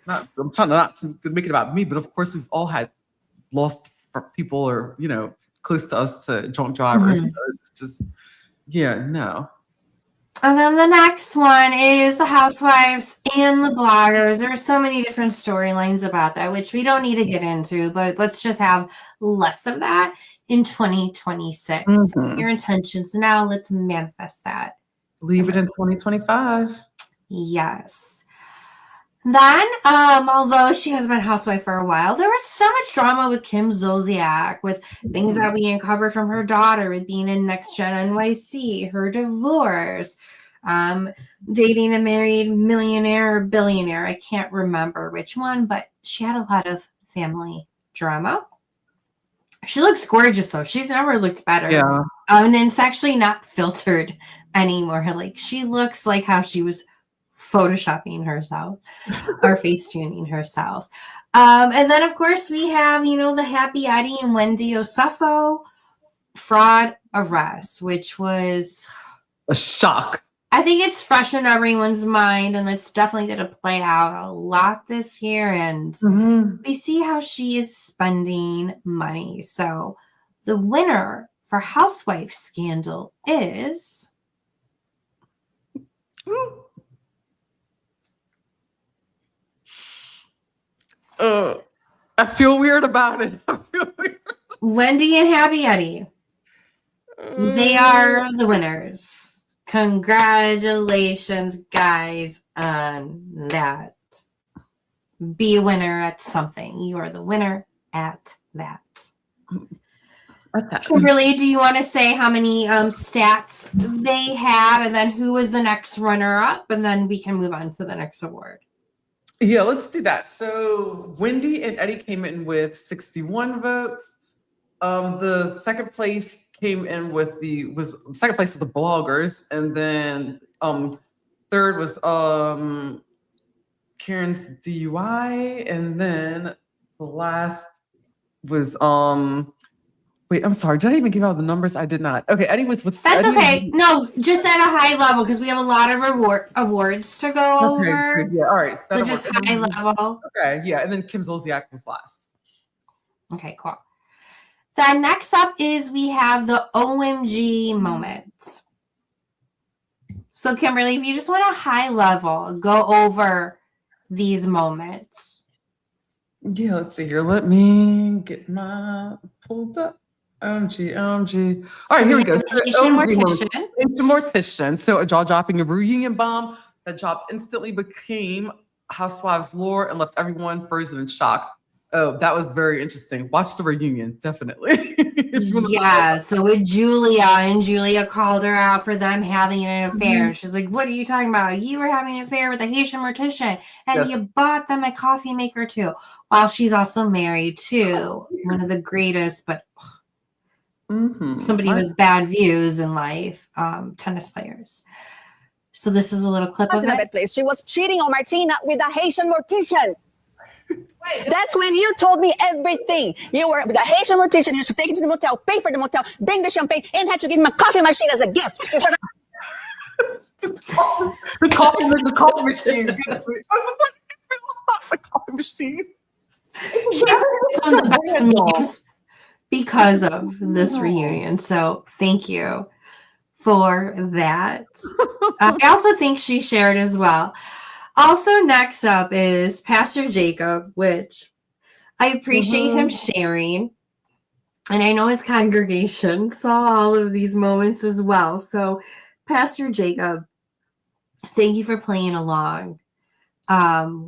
I'm trying not to make it about me, but of course, we've all had lost people or, you know, close to us to drunk drivers. So it's just, yeah, no. And then the next one is the Housewives and the bloggers. There are so many different storylines about that, which we don't need to get into, but let's just have less of that in 2026. Your intentions now, let's manifest that. Leave it in 2025. Yes. Then, although she has been housewife for a while, there was so much drama with Kim Zolciak, with things that we uncovered from her daughter, with being in Next Gen NYC, her divorce, dating a married millionaire or billionaire. I can't remember which one, but she had a lot of family drama. She looks gorgeous, though. She's never looked better. Yeah. And it's actually not filtered anymore. Like, she looks like how she was photoshopping herself or face tuning herself. And then, of course, we have, you know, the Happy Eddie and Wendy Osefo fraud arrest, which was a shock. I think it's fresh in everyone's mind, and it's definitely going to play out a lot this year. And we see how she is spending money. So the winner for Housewife Scandal is... I feel weird about it. Wendy and Happy Eddie. They are the winners. Congratulations, guys, on that. Be a winner at something. You are the winner at that. Kimberly, do you want to say how many stats they had, and then who was the next runner-up, and then we can move on to the next award? Yeah, let's do that. So Wendy and Eddie came in with 61 votes. The second place came in with second place is the bloggers, and then third was Karen's DUI, and then the last was wait, I'm sorry, did I even give out the numbers? I did not. Okay, Eddie was with That's Eddie okay. No, just at a high level, because we have a lot of awards to go over. Good. Yeah, all right. So just high level. Okay, yeah, and then Kim Zolciak was last. Okay, cool. Then next up is we have the OMG moment. So Kimberly, if you just want a high level, go over these moments. Yeah, let's see here. Let me get my pulled up. OMG. All right, here we go. Asian Mortician. So a jaw-dropping reunion bomb that dropped instantly became Housewives lore and left everyone frozen in shock. Oh, that was very interesting. Watch the reunion, definitely. Yeah, so with Julia, and Julia called her out for them having an affair. She's like, what are you talking about? You were having an affair with a Haitian mortician, and you bought them a coffee maker too. While she's also married to one of the greatest, but somebody with bad views in life, tennis players. So this is a little clip of in a it. bad place. She was cheating on Martina with a Haitian mortician. That's when you told me everything. You were with a Haitian mortician. You should take it to the motel, pay for the motel, bring the champagne, and had to give him a coffee machine as a gift. The coffee machine. The coffee machine. She has some of the best memes because of this reunion. So thank you for that. I also think she shared as well. Also, next up is Pastor Jacob, which I appreciate him sharing. And I know his congregation saw all of these moments as well. So Pastor Jacob thank you for playing along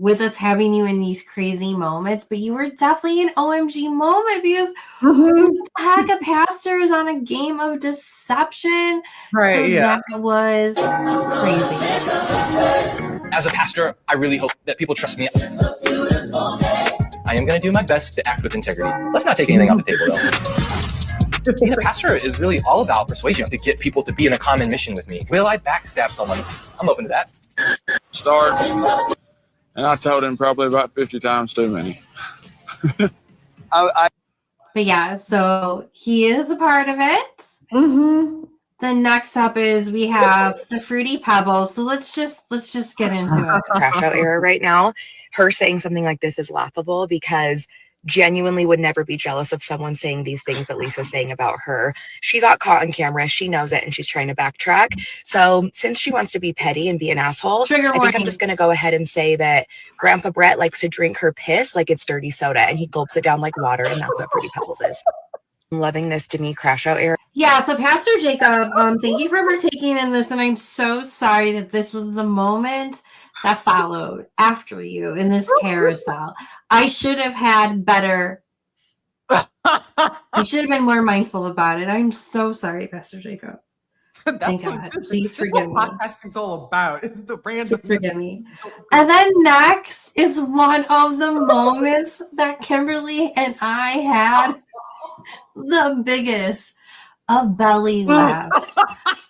with us having you in these crazy moments. But you were definitely an OMG moment because what the heck, a pastor is on a game of deception. Right, So yeah. that was crazy. As a pastor, I really hope that people trust me. I am going to do my best to act with integrity. Let's not take anything off the table, though. Being a pastor is really all about persuasion to get people to be in a common mission with me. Will I backstab someone? I'm open to that. Start. And I told him probably about 50 times too many. But yeah, so he is a part of it. The next up is we have the Fruity Pebbles. So let's just get into it. Crash out era right now. Her saying something like this is laughable because genuinely would never be jealous of someone saying these things that Lisa's saying about her. She got caught on camera. She knows it and she's trying to backtrack. So since she wants to be petty and be an asshole, I think I'm just going to go ahead and say that Grandpa Brett likes to drink her piss like it's dirty soda and he gulps it down like water. And that's what Fruity Pebbles is. I'm loving this Demi crash out era. Yeah, so Pastor Jacob, thank you for partaking in this. And I'm so sorry that this was the moment that followed after you in this carousel. I should have had better. I should have been more mindful about it. I'm so sorry, Pastor Jacob. Thank God. Please forgive me. Podcasting's all about. It's the random. Please forgive me. And then next is one of the moments that Kimberly and I had the biggest of belly laughs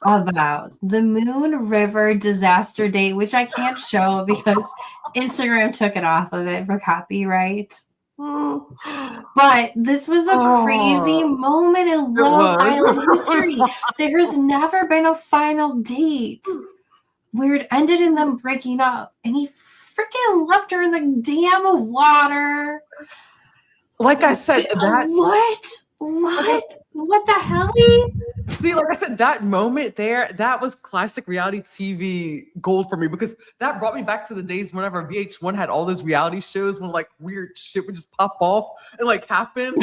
about the Moon River disaster date, which I can't show because Instagram took it off of it for copyright. But this was a crazy moment in Love Island history. There's never been a final date where it ended in them breaking up, and he freaking left her in the damn water. Like I said, What the hell? See, like I said, that moment there, that was classic reality TV gold for me because that brought me back to the days whenever VH1 had all those reality shows when like weird shit would just pop off and like happen.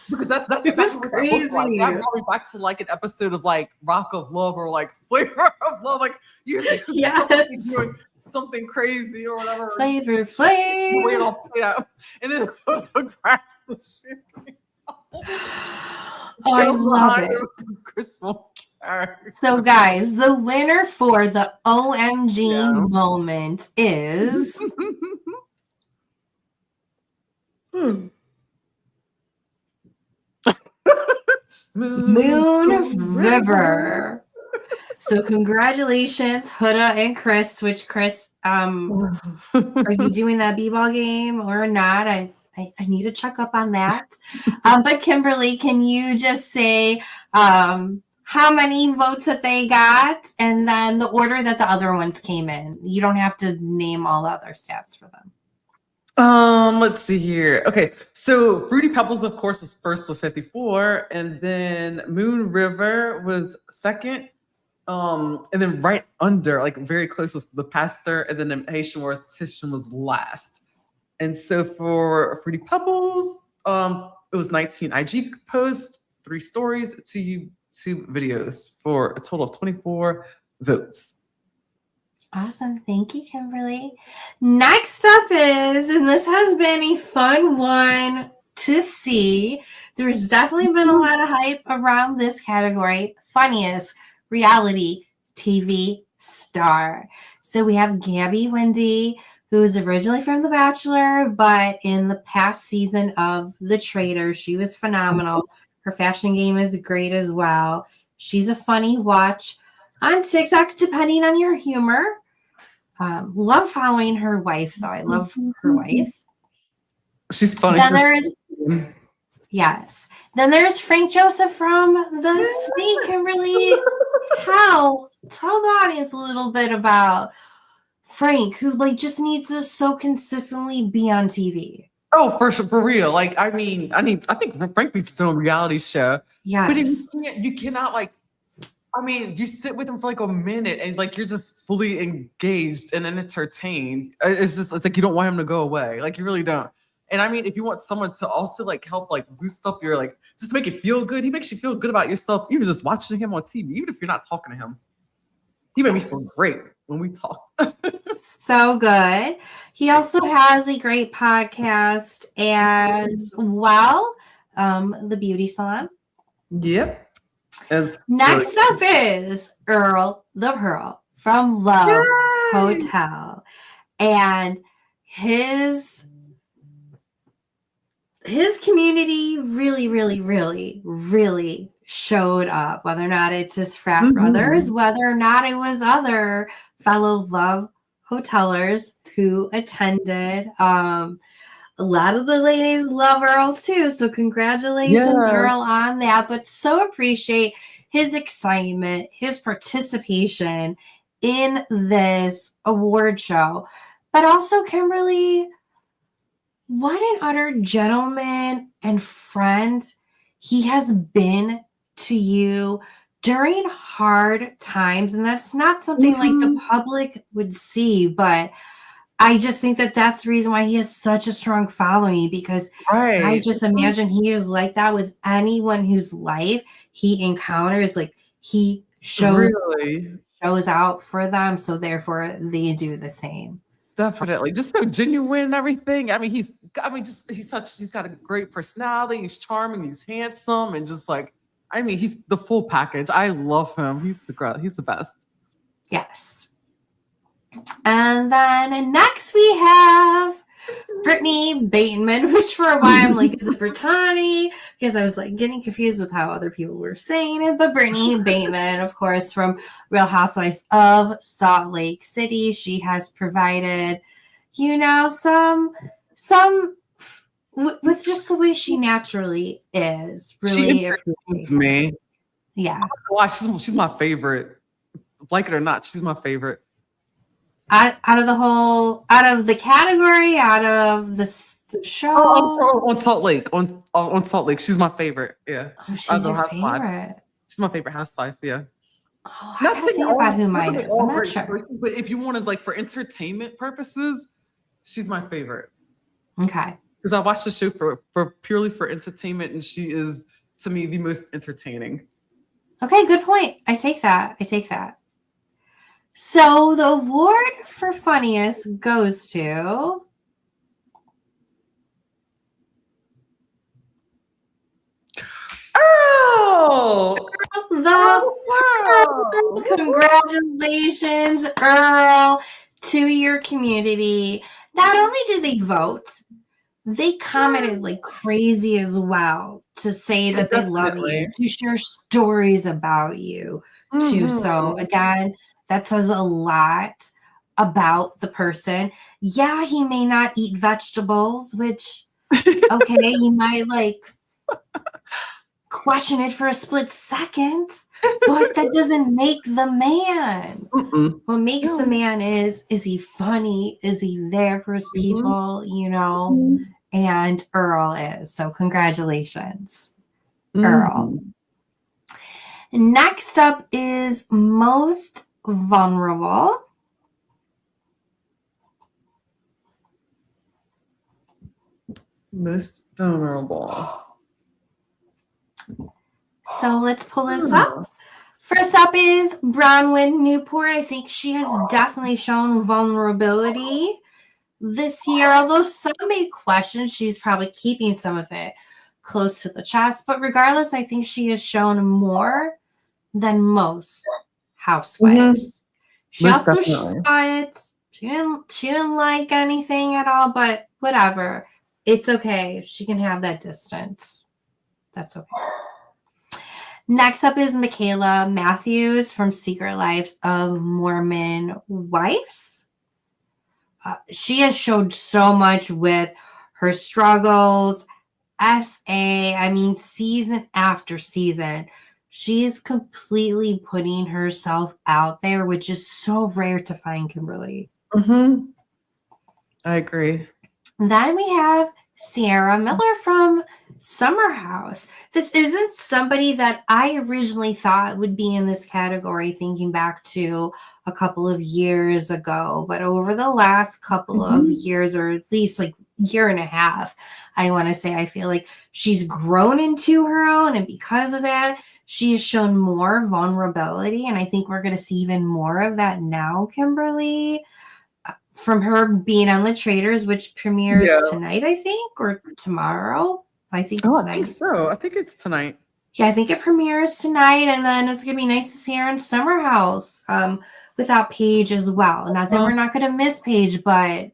Because that's exactly what that looked like. That brought me back to like an episode of like Rock of Love or like Flavor of Love. Like you doing something crazy or whatever. Flavor Flav. Way it all played out. And then grabs the shit. Oh, I love it. Chris So, guys, the winner for the OMG moment is Moon River. So, congratulations, Huda and Chris. Which Chris, are you doing that b-ball game or not? I need to check up on that. But Kimberly, can you just say how many votes that they got and then the order that the other ones came in? You don't have to name all the other stats for them. Let's see here. Okay, so Fruity Pebbles, of course, was first with 54, and then Moon River was second. And then right under, like very close, was the pastor, and then the Haitian mortician was last. And so for Fruity Pebbles, it was 19 IG posts, 3 stories, 2 YouTube videos for a total of 24 votes. Awesome. Thank you, Kimberly. Next up is, and this has been a fun one to see. There's definitely been a lot of hype around this category. Funniest reality TV star. So we have Gabby Wendy, who's originally from The Bachelor, but in the past season of The Traitors, she was phenomenal. Her fashion game is great as well. She's a funny watch on TikTok, depending on your humor. Love following her wife, though. I love her wife. She's funny. Then there's Frank Joseph from The Snake. Kimberly, tell the audience a little bit about Frank, who like just needs to so consistently be on TV. Oh, for real. Like, I think Frank needs his own reality show. Yeah. But you cannot like, you sit with him for like a minute and like you're just fully engaged and entertained. It's like you don't want him to go away. Like you really don't. And if you want someone to also like help like boost up your like just to make you feel good, he makes you feel good about yourself, even just watching him on TV, even if you're not talking to him. He made me feel great. when we talk. So good. He also has a great podcast as well, The Beauty Salon. Yep. Next up is Earl the Pearl from Love Hotel. And his community really, really, really, really showed up, whether or not it's his frat brothers, whether or not it was other fellow Love Hotelers who attended. A lot of the ladies love Earl too, so congratulations, Earl, on that. But so appreciate his excitement, his participation in this award show. But also, Kimberly, what an utter gentleman and friend he has been to you during hard times. And that's not something like the public would see, but I just think that that's the reason why he has such a strong following, because I just imagine he is like that with anyone whose life he encounters. Like, he shows out for them, so therefore they do the same. Definitely, just so genuine and everything. I mean, he's got a great personality. He's charming. He's handsome, and just like, I mean, he's the full package. I love him. He's the best. Yes. And then next we have Brittany Bateman, which for a while I'm like, is it Brittany? Because I was like getting confused with how other people were saying it. But Brittany Bateman, of course, from Real Housewives of Salt Lake City. She has provided, some with just the way she naturally is. Really, she entertains me. Yeah. Wow, she's my favorite. Like it or not, she's my favorite. Out of the category, out of the show. On Salt Lake, on Salt Lake, she's my favorite. Yeah, she's your favorite. She's my favorite housewife. Yeah. Oh, I gotta think about who mine is. I'm not sure. But if you wanted, like, for entertainment purposes, she's my favorite. Okay. Because I watched the show for purely for entertainment, and she is, to me, the most entertaining. Okay, good point. I take that. So the award for funniest goes to Earl the Pearl. Congratulations, Earl, to your community. Not only did they vote, they commented like crazy as well to say that they love you, to share stories about you too. So again, that says a lot about the person. Yeah, he may not eat vegetables, which, okay, you might like question it for a split second, but that doesn't make the man. What makes the man is he funny? Is he there for his people? And Earl is. So congratulations, Earl. Next up is most vulnerable. Most vulnerable. So let's pull this up. First up is Bronwyn Newport. I think she has definitely shown vulnerability this year. Although some may question, she's probably keeping some of it close to the chest. But regardless, I think she has shown more than most housewives. She Most also definitely. saw it. She didn't like anything at all, but whatever. It's okay. She can have that distance. That's okay. Next up is Michaela Matthews from Secret Lives of Mormon Wives. She has showed so much with her struggles, SA. I mean, season after season, she is completely putting herself out there, which is so rare to find, Kimberly. I agree. Then we have Sierra Miller from Summer House. This isn't somebody that I originally thought would be in this category, thinking back to a couple of years ago. But over the last couple of years, or at least like year and a half, I want to say, I feel like she's grown into her own. And because of that, she has shown more vulnerability, and I think we're going to see even more of that now, Kimberly, from her being on the Traitors, which premieres tonight, I think, or tomorrow. I think tonight. I think so. I think it's tonight. Yeah, I think it premieres tonight, and then it's going to be nice to see her in Summer House without Paige as well. Not that we're not going to miss Paige, but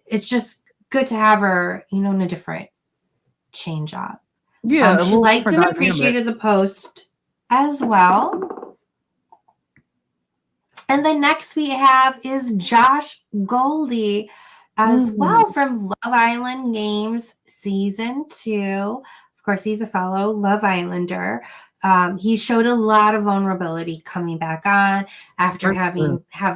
it's just good to have her, in a different change up. Yeah, she liked and appreciated the post as well. And then next we have is Josh Goldie as well from Love Island Games Season 2. Of course, he's a fellow Love Islander. He showed a lot of vulnerability coming back on after have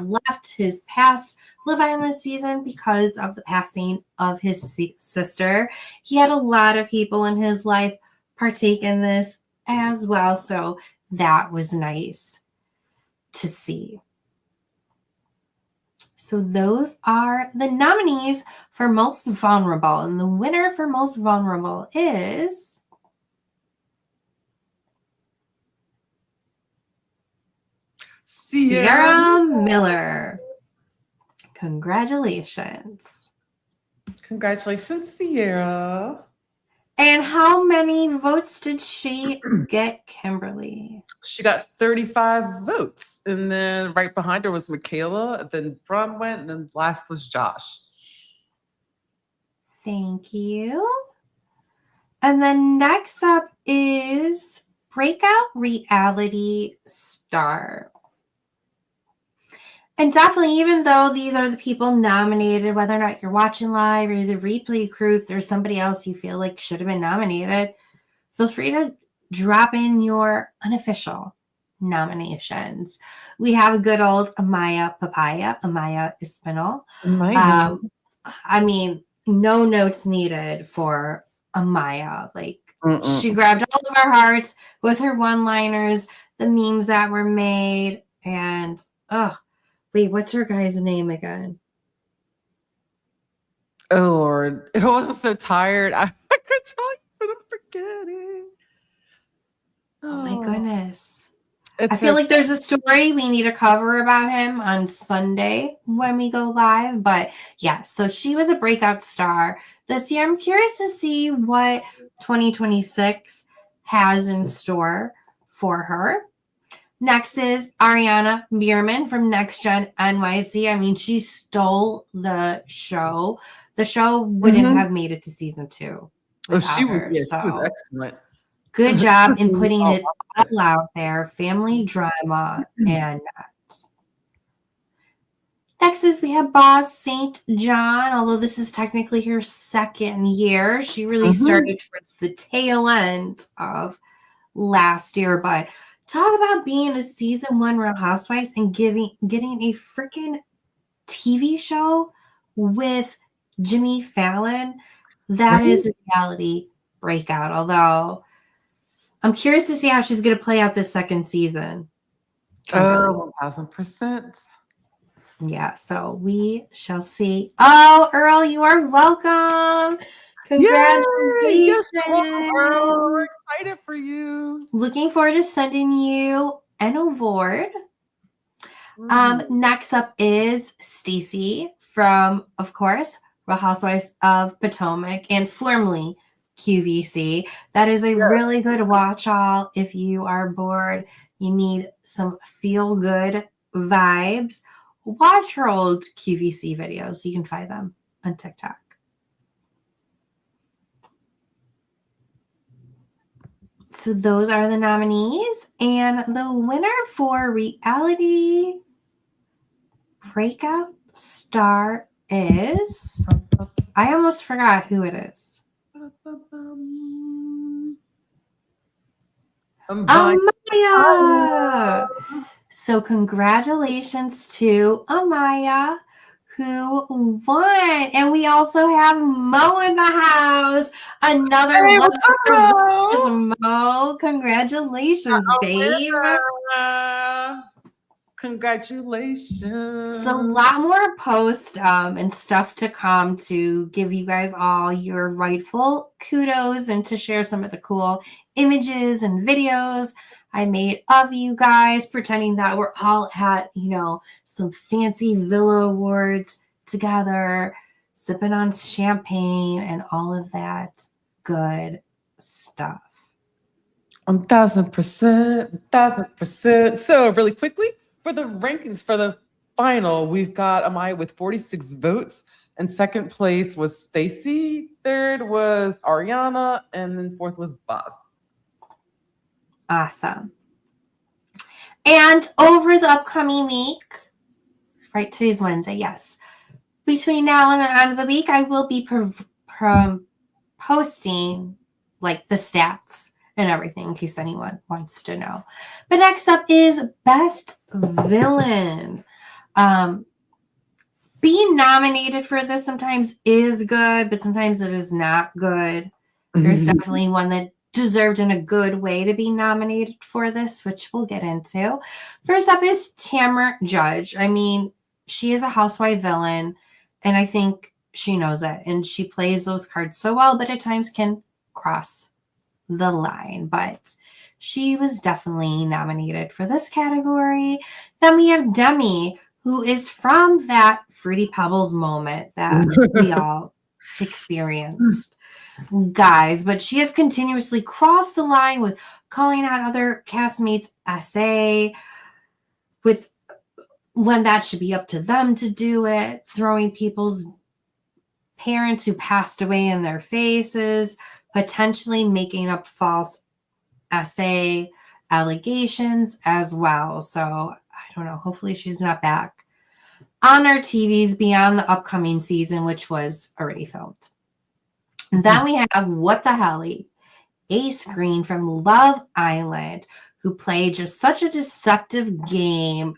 left his past Love Island season because of the passing of his sister. He had a lot of people in his life partake in this as well, so that was nice to see. So those are the nominees for Most Vulnerable, and the winner for Most Vulnerable is Sierra Miller. Congratulations. Congratulations, Sierra. And how many votes did she get, Kimberly? She got 35 votes. And then right behind her was Michaela. Then Brum went. And then last was Josh. Thank you. And then next up is Breakout Reality Star. And definitely, even though these are the people nominated, whether or not you're watching live or the replay crew, if there's somebody else you feel like should have been nominated, feel free to drop in your unofficial nominations. We have a good old Amaya Papaya, Amaya Espinal. I mean, no notes needed for Amaya. Like, she grabbed all of our hearts with her one-liners, the memes that were made, and wait, what's her guy's name again? Oh, Lord. I wasn't so tired. I could tell you, but I'm forgetting. Oh, my goodness. I feel like there's a story we need to cover about him on Sunday when we go live. But yeah, so she was a breakout star this year. I'm curious to see what 2026 has in store for her. Next is Ariana Bierman from Next Gen NYC. I mean, she stole the show. The show wouldn't have made it to season 2. She was excellent. Good job in putting it all out there. Family drama and nuts. Next is we have Boss St. John. Although this is technically her second year, she really started towards the tail end of last year, but talk about being a season 1 Real Housewives and getting a freaking TV show with Jimmy Fallon. That is a reality breakout. Although I'm curious to see how she's going to play out this second season. 1,000%. Yeah, so we shall see. Oh, Earl, you are welcome. Congratulations. Yes, Earl. We're excited for you. Looking forward to sending you an award. Next up is Stacy from, of course, Real Housewives of Potomac and formerly QVC. That is a really good watch all if you are bored. You need some feel good vibes. Watch her old QVC videos. You can find them on TikTok. So those are the nominees, and the winner for Reality Breakout Star is, I almost forgot who it is. Amaya. So congratulations to Amaya, who won. And we also have Mo in the house. Another Mo. Congratulations, babe. Congratulations. So a lot more posts and stuff to come to give you guys all your rightful kudos and to share some of the cool images and videos I made of you guys, pretending that we're all at, some fancy Villa Awards together, sipping on champagne and all of that good stuff. 1000%, 1000%. So really quickly, for the rankings for the final, we've got Amaya with 46 votes. And second place was Stacy. Third was Ariana. And then fourth was Boz. Awesome. And over the upcoming week, right, today's Wednesday, yes. Between now and the end of the week, I will be posting like the stats and everything in case anyone wants to know. But next up is Best Villain. Being nominated for this sometimes is good, but sometimes it is not good. There's definitely one that deserved in a good way to be nominated for this, which we'll get into. First up is Tamara Judge. I mean, she is a housewife villain, and I think she knows it, and she plays those cards so well, but at times can cross the line. But she was definitely nominated for this category. Then we have Demi, who is from that Fruity Pebbles moment that we all experienced, guys. But she has continuously crossed the line with calling out other castmates SA, with when that should be up to them to do it, throwing people's parents who passed away in their faces, potentially making up false SA allegations as well. So I don't know. Hopefully she's not back on our TVs beyond the upcoming season, which was already filmed. And then we have What the Helly, Ace Green from Love Island, who played just such a deceptive game,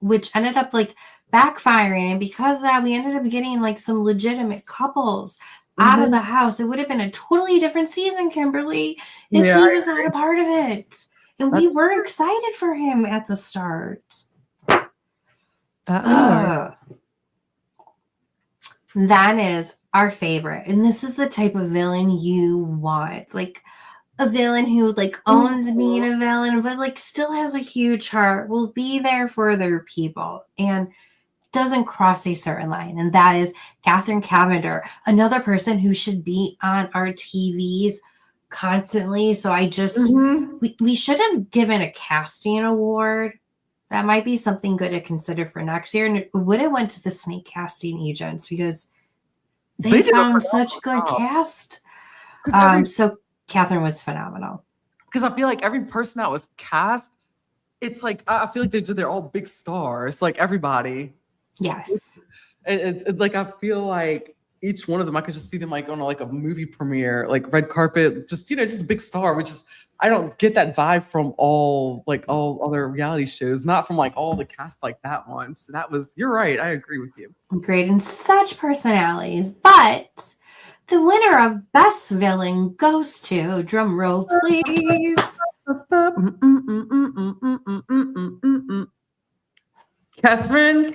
which ended up like backfiring. And because of that, we ended up getting like some legitimate couples out of the house. It would have been a totally different season, Kimberly, if he was not a part of it. And we were excited for him at the start. That is our favorite. And this is the type of villain you want. Like a villain who like owns being a villain, but like still has a huge heart, will be there for their people, and doesn't cross a certain line. And that is Catherine Cavender, another person who should be on our TVs constantly. So I just, we should have given a casting award. That might be something good to consider for next year. And it would have went to the snake casting agents because they found such good cast. So Catherine was phenomenal. Because I feel like every person that was cast, it's like, I feel like they're all big stars, like everybody. Yes. It's like, I feel like each one of them, I could just see them like on like a movie premiere, like red carpet, just, just a big star, which is, I don't get that vibe from all other reality shows, not from like all the cast like that one. So you're right. I agree with you. Great, and such personalities. But the winner of Best Villain goes to, drum roll please, Catherine.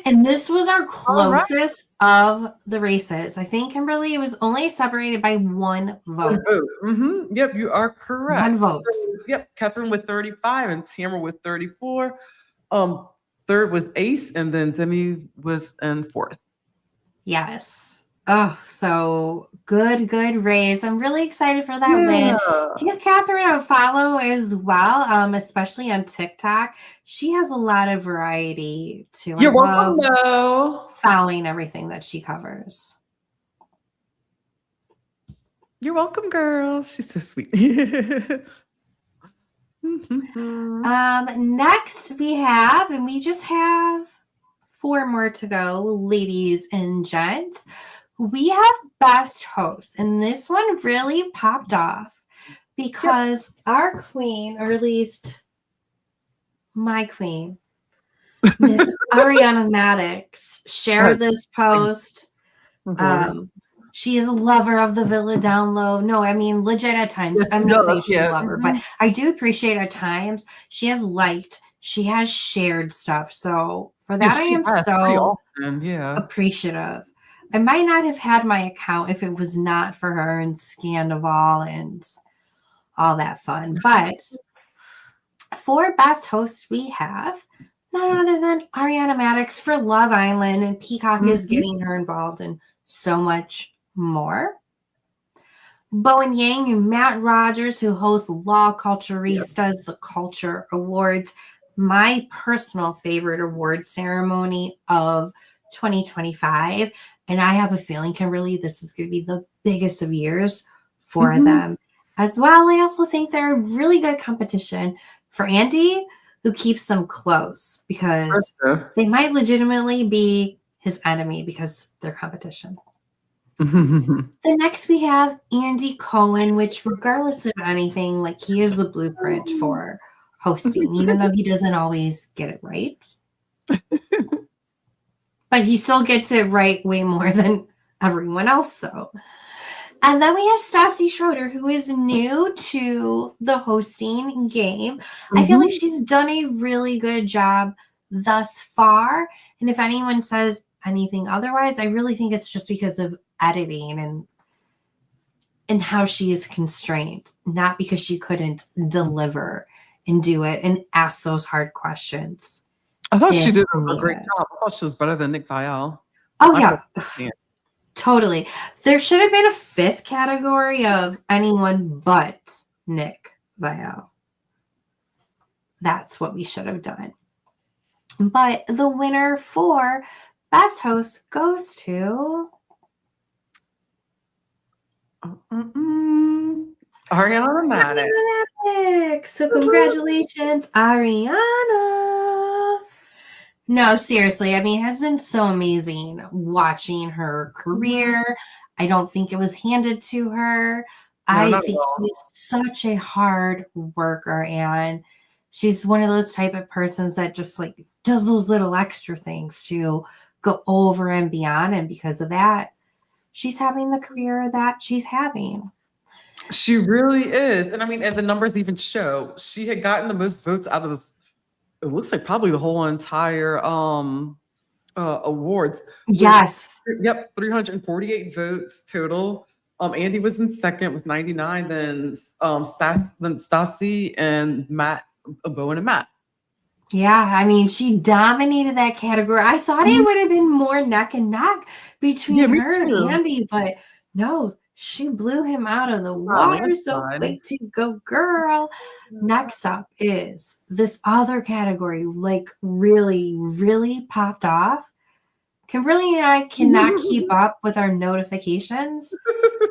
And this was our closest of the races. I think, Kimberly, it was only separated by one vote. Yep, you are correct. One vote. Yep, Catherine with 35 and Tamara with 34. Third was Ace, and then Demi was in fourth. Yes. Oh, so good race. I'm really excited for that win. Give Catherine a follow as well, especially on TikTok. She has a lot of variety to her. You're welcome, though. Following everything that she covers. You're welcome, girl. She's so sweet. Next we have, and we just have 4 more to go, ladies and gents. We have Best Host, and this one really popped off because our queen, or at least my queen, Miss Ariana Maddox, shared this post. She is a lover of the Villa Down Low. No, I mean legit at times. I'm not saying she's a lover, but I do appreciate at times she has liked, she has shared stuff. So for that, I am so appreciative. I might not have had my account if it was not for her and Scandival and all that fun. But for best host, we have none other than Ariana Madix for Love Island, and Peacock is getting her involved in so much more. Bowen Yang and Matt Rogers, who hosts Law Culturistas, the Culture Awards, my personal favorite award ceremony of 2025. And I have a feeling, Kimberly, this is going to be the biggest of years for them as well. I also think they're a really good competition for Andy, who keeps them close, because they might legitimately be his enemy because they're competition. The next we have Andy Cohen, which regardless of anything, like, he is the blueprint for hosting, even though he doesn't always get it right. But he still gets it right way more than everyone else, though. And then we have Stassi Schroeder, who is new to the hosting game. I feel like she's done a really good job thus far. And if anyone says anything otherwise, I really think it's just because of editing and how she is constrained, not because she couldn't deliver and do it and ask those hard questions. I thought she did a great job. I thought she was better than Nick Viall. Oh, yeah. Totally. There should have been a fifth category of anyone but Nick Viall. That's what we should have done. But the winner for best host goes to Ariana Madix. So congratulations, Ariana. No, seriously. I mean, it has been so amazing watching her career. I don't think it was handed to her. I think she's such a hard worker, and she's one of those type of persons that just like does those little extra things to go over and beyond. And because of that, she's having the career that she's having. She really is. And I mean, and the numbers even show she had gotten the most votes out of this. It looks like probably the whole entire awards. Yes. Yep, 348 votes total. Andy was in second with 99. Then Stassi and Matt, Bowen and Matt. Yeah, I mean, she dominated that category. I thought it would have been more neck and neck between her and Andy, but no, she blew him out of the water. So way to go, girl. Next up is this other category, like really, really popped off. Kimberly and I cannot keep up with our notifications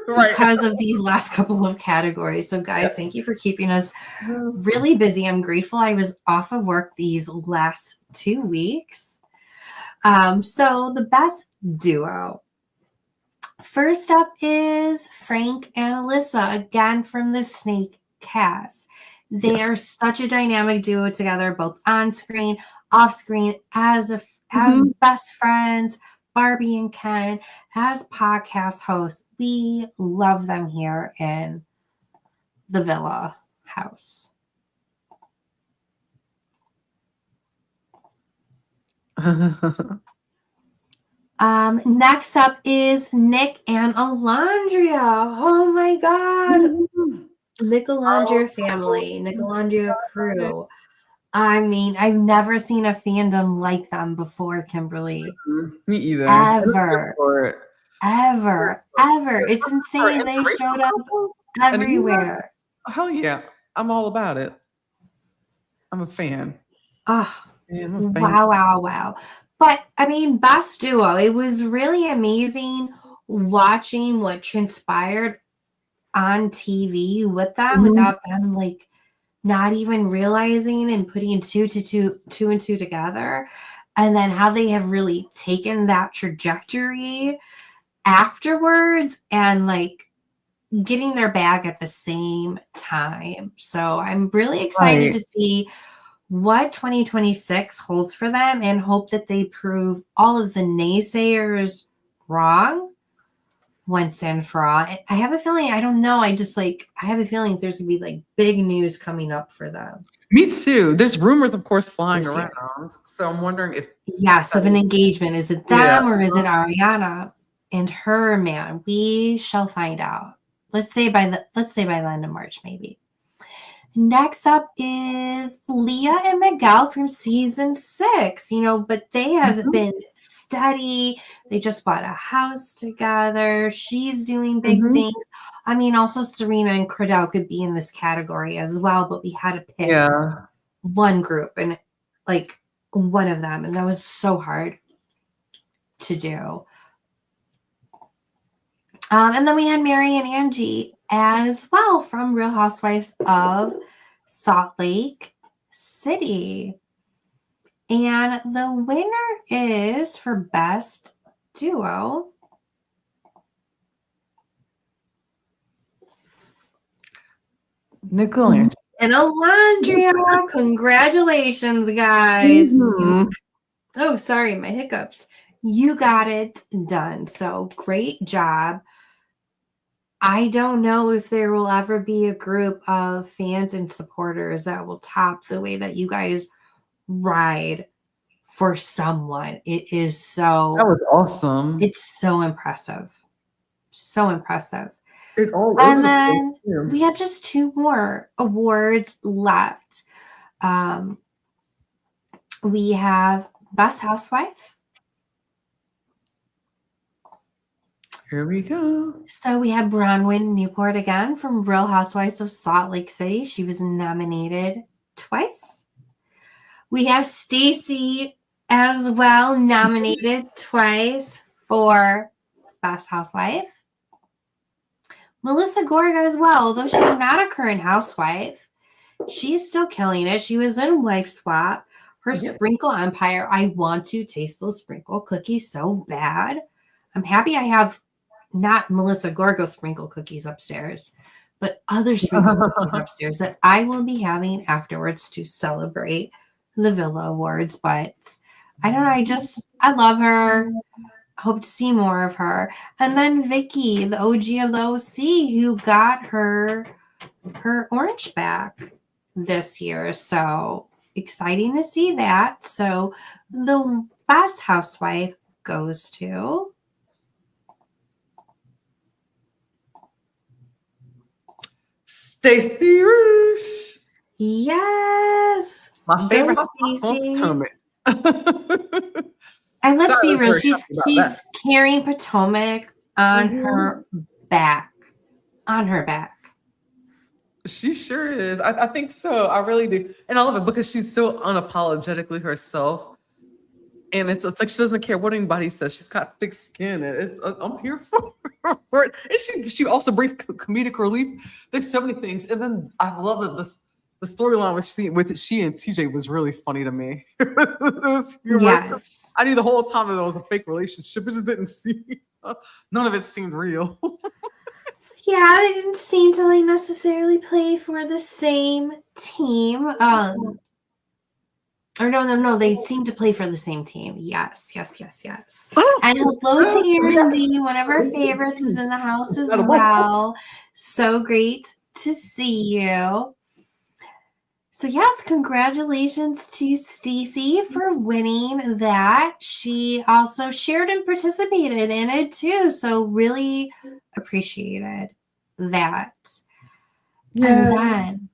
because of these last couple of categories. So guys, thank you for keeping us really busy. I'm grateful I was off of work these last 2 weeks. So the best duo. First up is Frank and Alyssa, again from the Snake cast. They are such a dynamic duo together, both on screen, off screen, as best friends, Barbie and Ken, as podcast hosts. We love them here in the Villa house. Next up is Nick and Alondria. Oh my God. Nick Alondria family, Nick Alondria crew. I mean, I've never seen a fandom like them before, Kimberly. Me either. Ever. It's insane. They showed up everywhere. Hell yeah. I'm all about it. I'm a fan. Oh, wow. But I mean, best duo. It was really amazing watching what transpired on TV with them without them like not even realizing and putting two and two together, and then how they have really taken that trajectory afterwards and like getting their bag at the same time. So I'm really excited to see what 2026 holds for them and hope that they prove all of the naysayers wrong once and for all. I have a feeling, I don't know, I have a feeling there's gonna be like big news coming up for them. Me too. There's rumors, of course, flying around. So I'm wondering if of an engagement. Is it them or is it Ariana and her man? We shall find out. Let's say by the end of March, maybe. Next up is Leah and Miguel from season 6, but they have been steady. They just bought a house together. She's doing big things. I mean, also Serena and Cordell could be in this category as well, but we had to pick one group and like one of them, and that was so hard to do. And then we had Mary and Angie as well from Real Housewives of Salt Lake City. And the winner is for Best Duo. Nicole and Alondria. Congratulations, guys. Oh, sorry, my hiccups. You got it done. So great job. I don't know if there will ever be a group of fans and supporters that will top the way that you guys ride for someone. It is so... That was awesome. It's so impressive. So impressive. And then we have just 2 more awards left. We have Best Housewife. Here we go. So we have Bronwyn Newport again from Real Housewives of Salt Lake City. She was nominated twice. We have Stacy as well, nominated twice for Best Housewife. Melissa Gorga as well, although she's not a current housewife, she's still killing it. She was in Wife Swap. Her sprinkle empire, I want to taste those sprinkle cookies so bad. I'm happy I have not Melissa Gorga sprinkle cookies upstairs, but other sprinkle cookies upstairs that I will be having afterwards to celebrate the Villa Awards. But I don't know, I love her. I hope to see more of her. And then Vicky, the OG of the OC, who got her orange back this year. So exciting to see that. So the Best Housewife goes to Stacey Rouge. Yes. My favorite Stacey. Potomac. And let's be real, she's carrying Potomac on her back. On her back. She sure is. I think so. I really do. And I love it because she's so unapologetically herself. And it's like she doesn't care what anybody says. She's got thick skin. And I'm here for it. And she also brings comedic relief. There's so many things. And then I love that the storyline with she and TJ was really funny to me. It was humorous. Yes. I knew the whole time that it was a fake relationship. It just didn't seem, none of it seemed real. Yeah, they didn't seem to necessarily play for the same team. Or no, they seem to play for the same team. Yes. And hello to Erin D, one of our favorites, is in the house as well. So great to see you. So yes, congratulations to Stacey for winning that. She also shared and participated in it too. So really appreciated that. Yeah. And then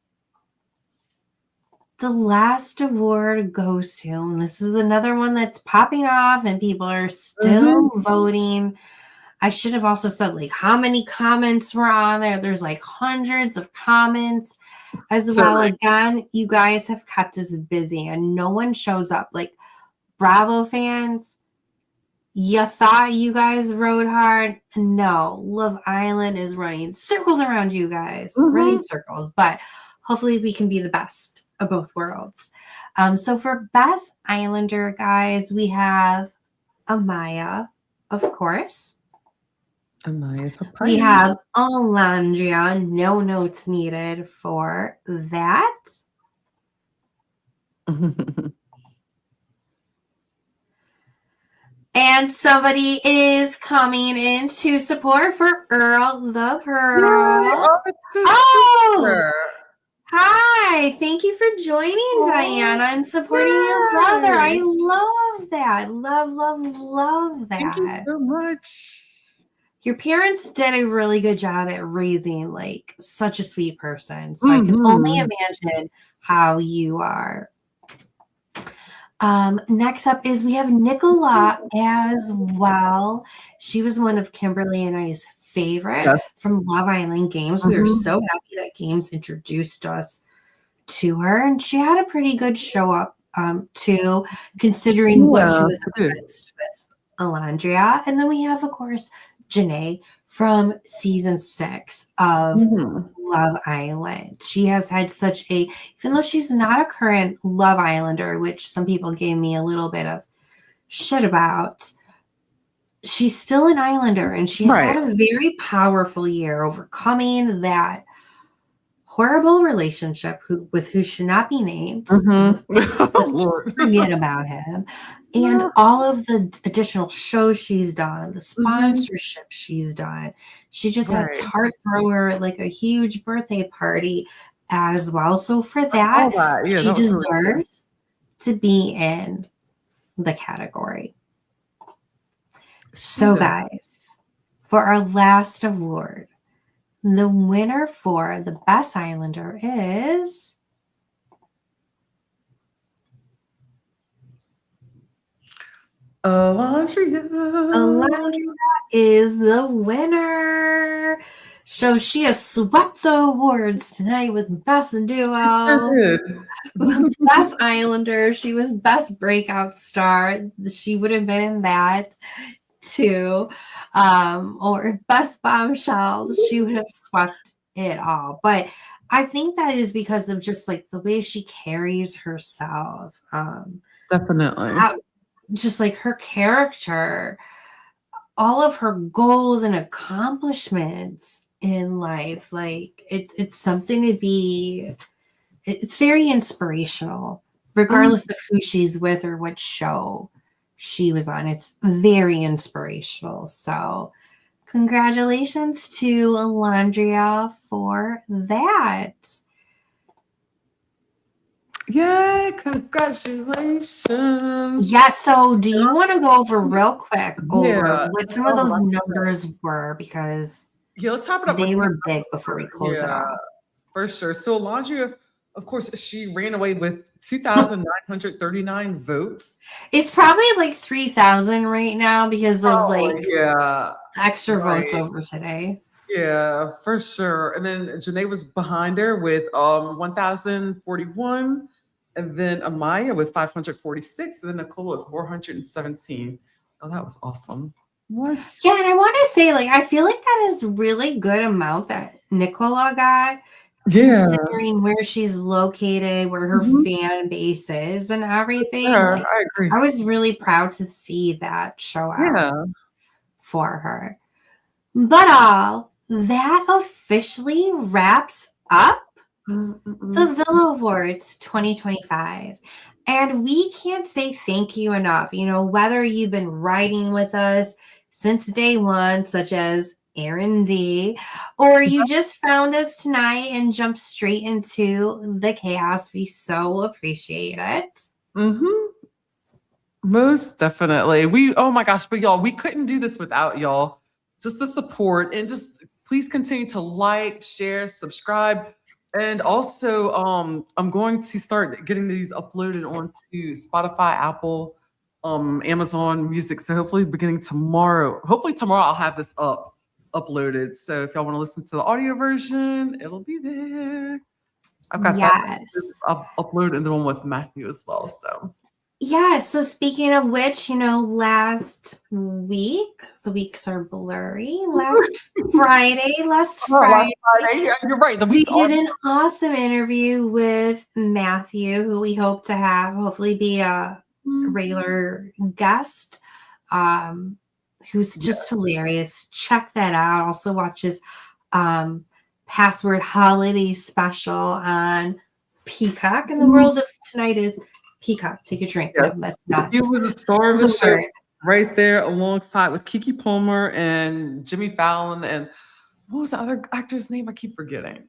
the last award goes to, and this is another one that's popping off and people are still voting. I should have also said how many comments were on there. There's hundreds of comments as well. Again, you guys have kept us busy and no one shows up. Bravo fans, you thought you guys rode hard. No, Love Island is running circles around you guys, running circles, but hopefully we can be the best of both worlds. So for Best Islander, guys, we have Amaya, of course. We have Alondria, no notes needed for that. And somebody is coming in to support for Earl the Pearl. Oh! Hi, thank you for joining, Diana, and supporting your brother. I love that. Love that. Thank you so much. your parents did a really good job at raising like such a sweet person. So I can only imagine how you are. Next up is we have Nicola as well. She was one of Kimberly and I's favorite from Love Island Games. We were so happy that Games introduced us to her, and she had a pretty good show up too, considering what she was against with Alondria. And then we have, of course, Janae from season 6 of Love Island. She has had such a, even though she's not a current Love Islander, which some people gave me a little bit of shit about, she's still an Islander, and she has had a very powerful year, overcoming that horrible relationship with who should not be named. Let's forget about him. And all of the additional shows she's done, the sponsorship she's done. She just had Tart throw her like a huge birthday party as well. So for that, she deserves to be in the category. So guys, for our last award, the winner for the Best Islander is Alondria. Alondria is the winner. So she has swept the awards tonight with Best Duo, Best Islander. She was Best Breakout Star. She would have been in that too. Or Best Bombshell. She would have swept it all. But I think that is because of just like the way she carries herself. Definitely. Just like her character, all of her goals and accomplishments in life, like it's something to be, it's very inspirational, regardless of who she's with or what show she was on. It's very inspirational. So congratulations to Alondria for that. Yay, congratulations. Yeah, so do you want to go over real quick over what some of those numbers were, because let's top it up. They were big before we close it off. For sure. So Alondria, of course, she ran away with 2,939 votes. It's probably like 3,000 right now because of extra votes over today. Yeah, for sure. And then Janae was behind her with 1,041. And then Amaya with 546. And then Nicola with 417. Oh, that was awesome. What? Yeah, and I want to say, like, I feel like that is really good amount that Nicola got. Yeah. Considering where she's located, where her fan base is and everything. Yeah, like, I agree. I was really proud to see that show out for her. But that officially wraps up the Villa Awards 2025. And we can't say thank you enough. You know, whether you've been riding with us since day one, such as Aaron D, or you just found us tonight and jumped straight into the chaos, we so appreciate it. Most definitely. Oh my gosh, but y'all, we couldn't do this without y'all. Just the support, and just please continue to like, share, subscribe. And also, I'm going to start getting these uploaded onto Spotify, Apple, Amazon Music. So hopefully beginning tomorrow. Hopefully tomorrow I'll have this uploaded. So if y'all want to listen to the audio version, it'll be there. I've got that. I'll upload the one with Matthew as well. So yeah. So speaking of which, you know, last week, the weeks are blurry. Last Friday, yeah, you're right. We did an awesome interview with Matthew, who we hope to have hopefully be a regular guest. Who's just hilarious. Check that out. Also watch his Password Holiday special on Peacock. And the world of tonight is Peacock. Take a drink. Yeah. That's not. He was the star of the show right there alongside with Kiki Palmer and Jimmy Fallon. And what was the other actor's name? I keep forgetting.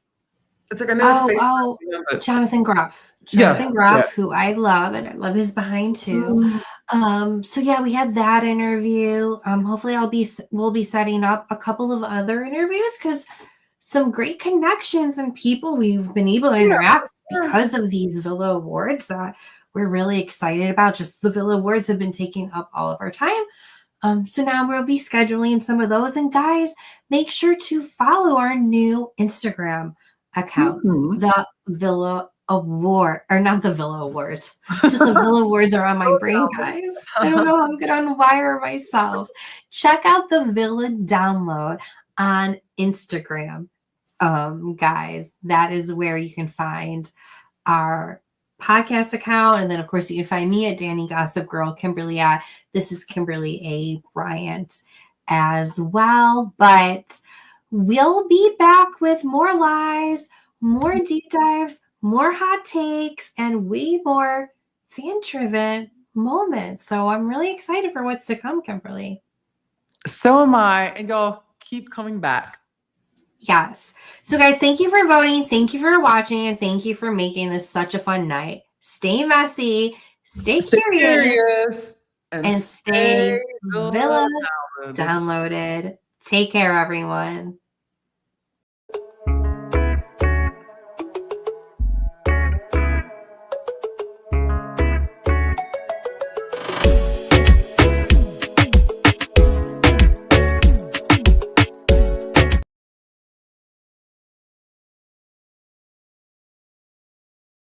It's like I know his face. Jonathan Groff. Jonathan Groff, who I love, and I love his behind too. So yeah, we had that interview. Hopefully we'll be setting up a couple of other interviews because some great connections and people we've been able to interact because of these Villa Awards that we're really excited about. Just the Villa Awards have been taking up all of our time. So now we'll be scheduling some of those. And guys, make sure to follow our new Instagram account, the Villa Award, or not the Villa Awards. Just the Villa Awards are on my brain, guys. I don't know how I'm gonna unwire myself. Check out the Villa Download on Instagram. Guys, that is where you can find our podcast account. And then of course you can find me at Danny Gossip Girl, Kimberly at This is Kimberly A. Bryant as well. But we'll be back with more lives, more deep dives, more hot takes, and way more fan-driven moments. So I'm really excited for what's to come, Kimberly. So am I. And y'all keep coming back. Yes. So guys, thank you for voting. Thank you for watching. And thank you for making this such a fun night. Stay messy. Stay curious. And stay Villa downloaded. Take care, everyone.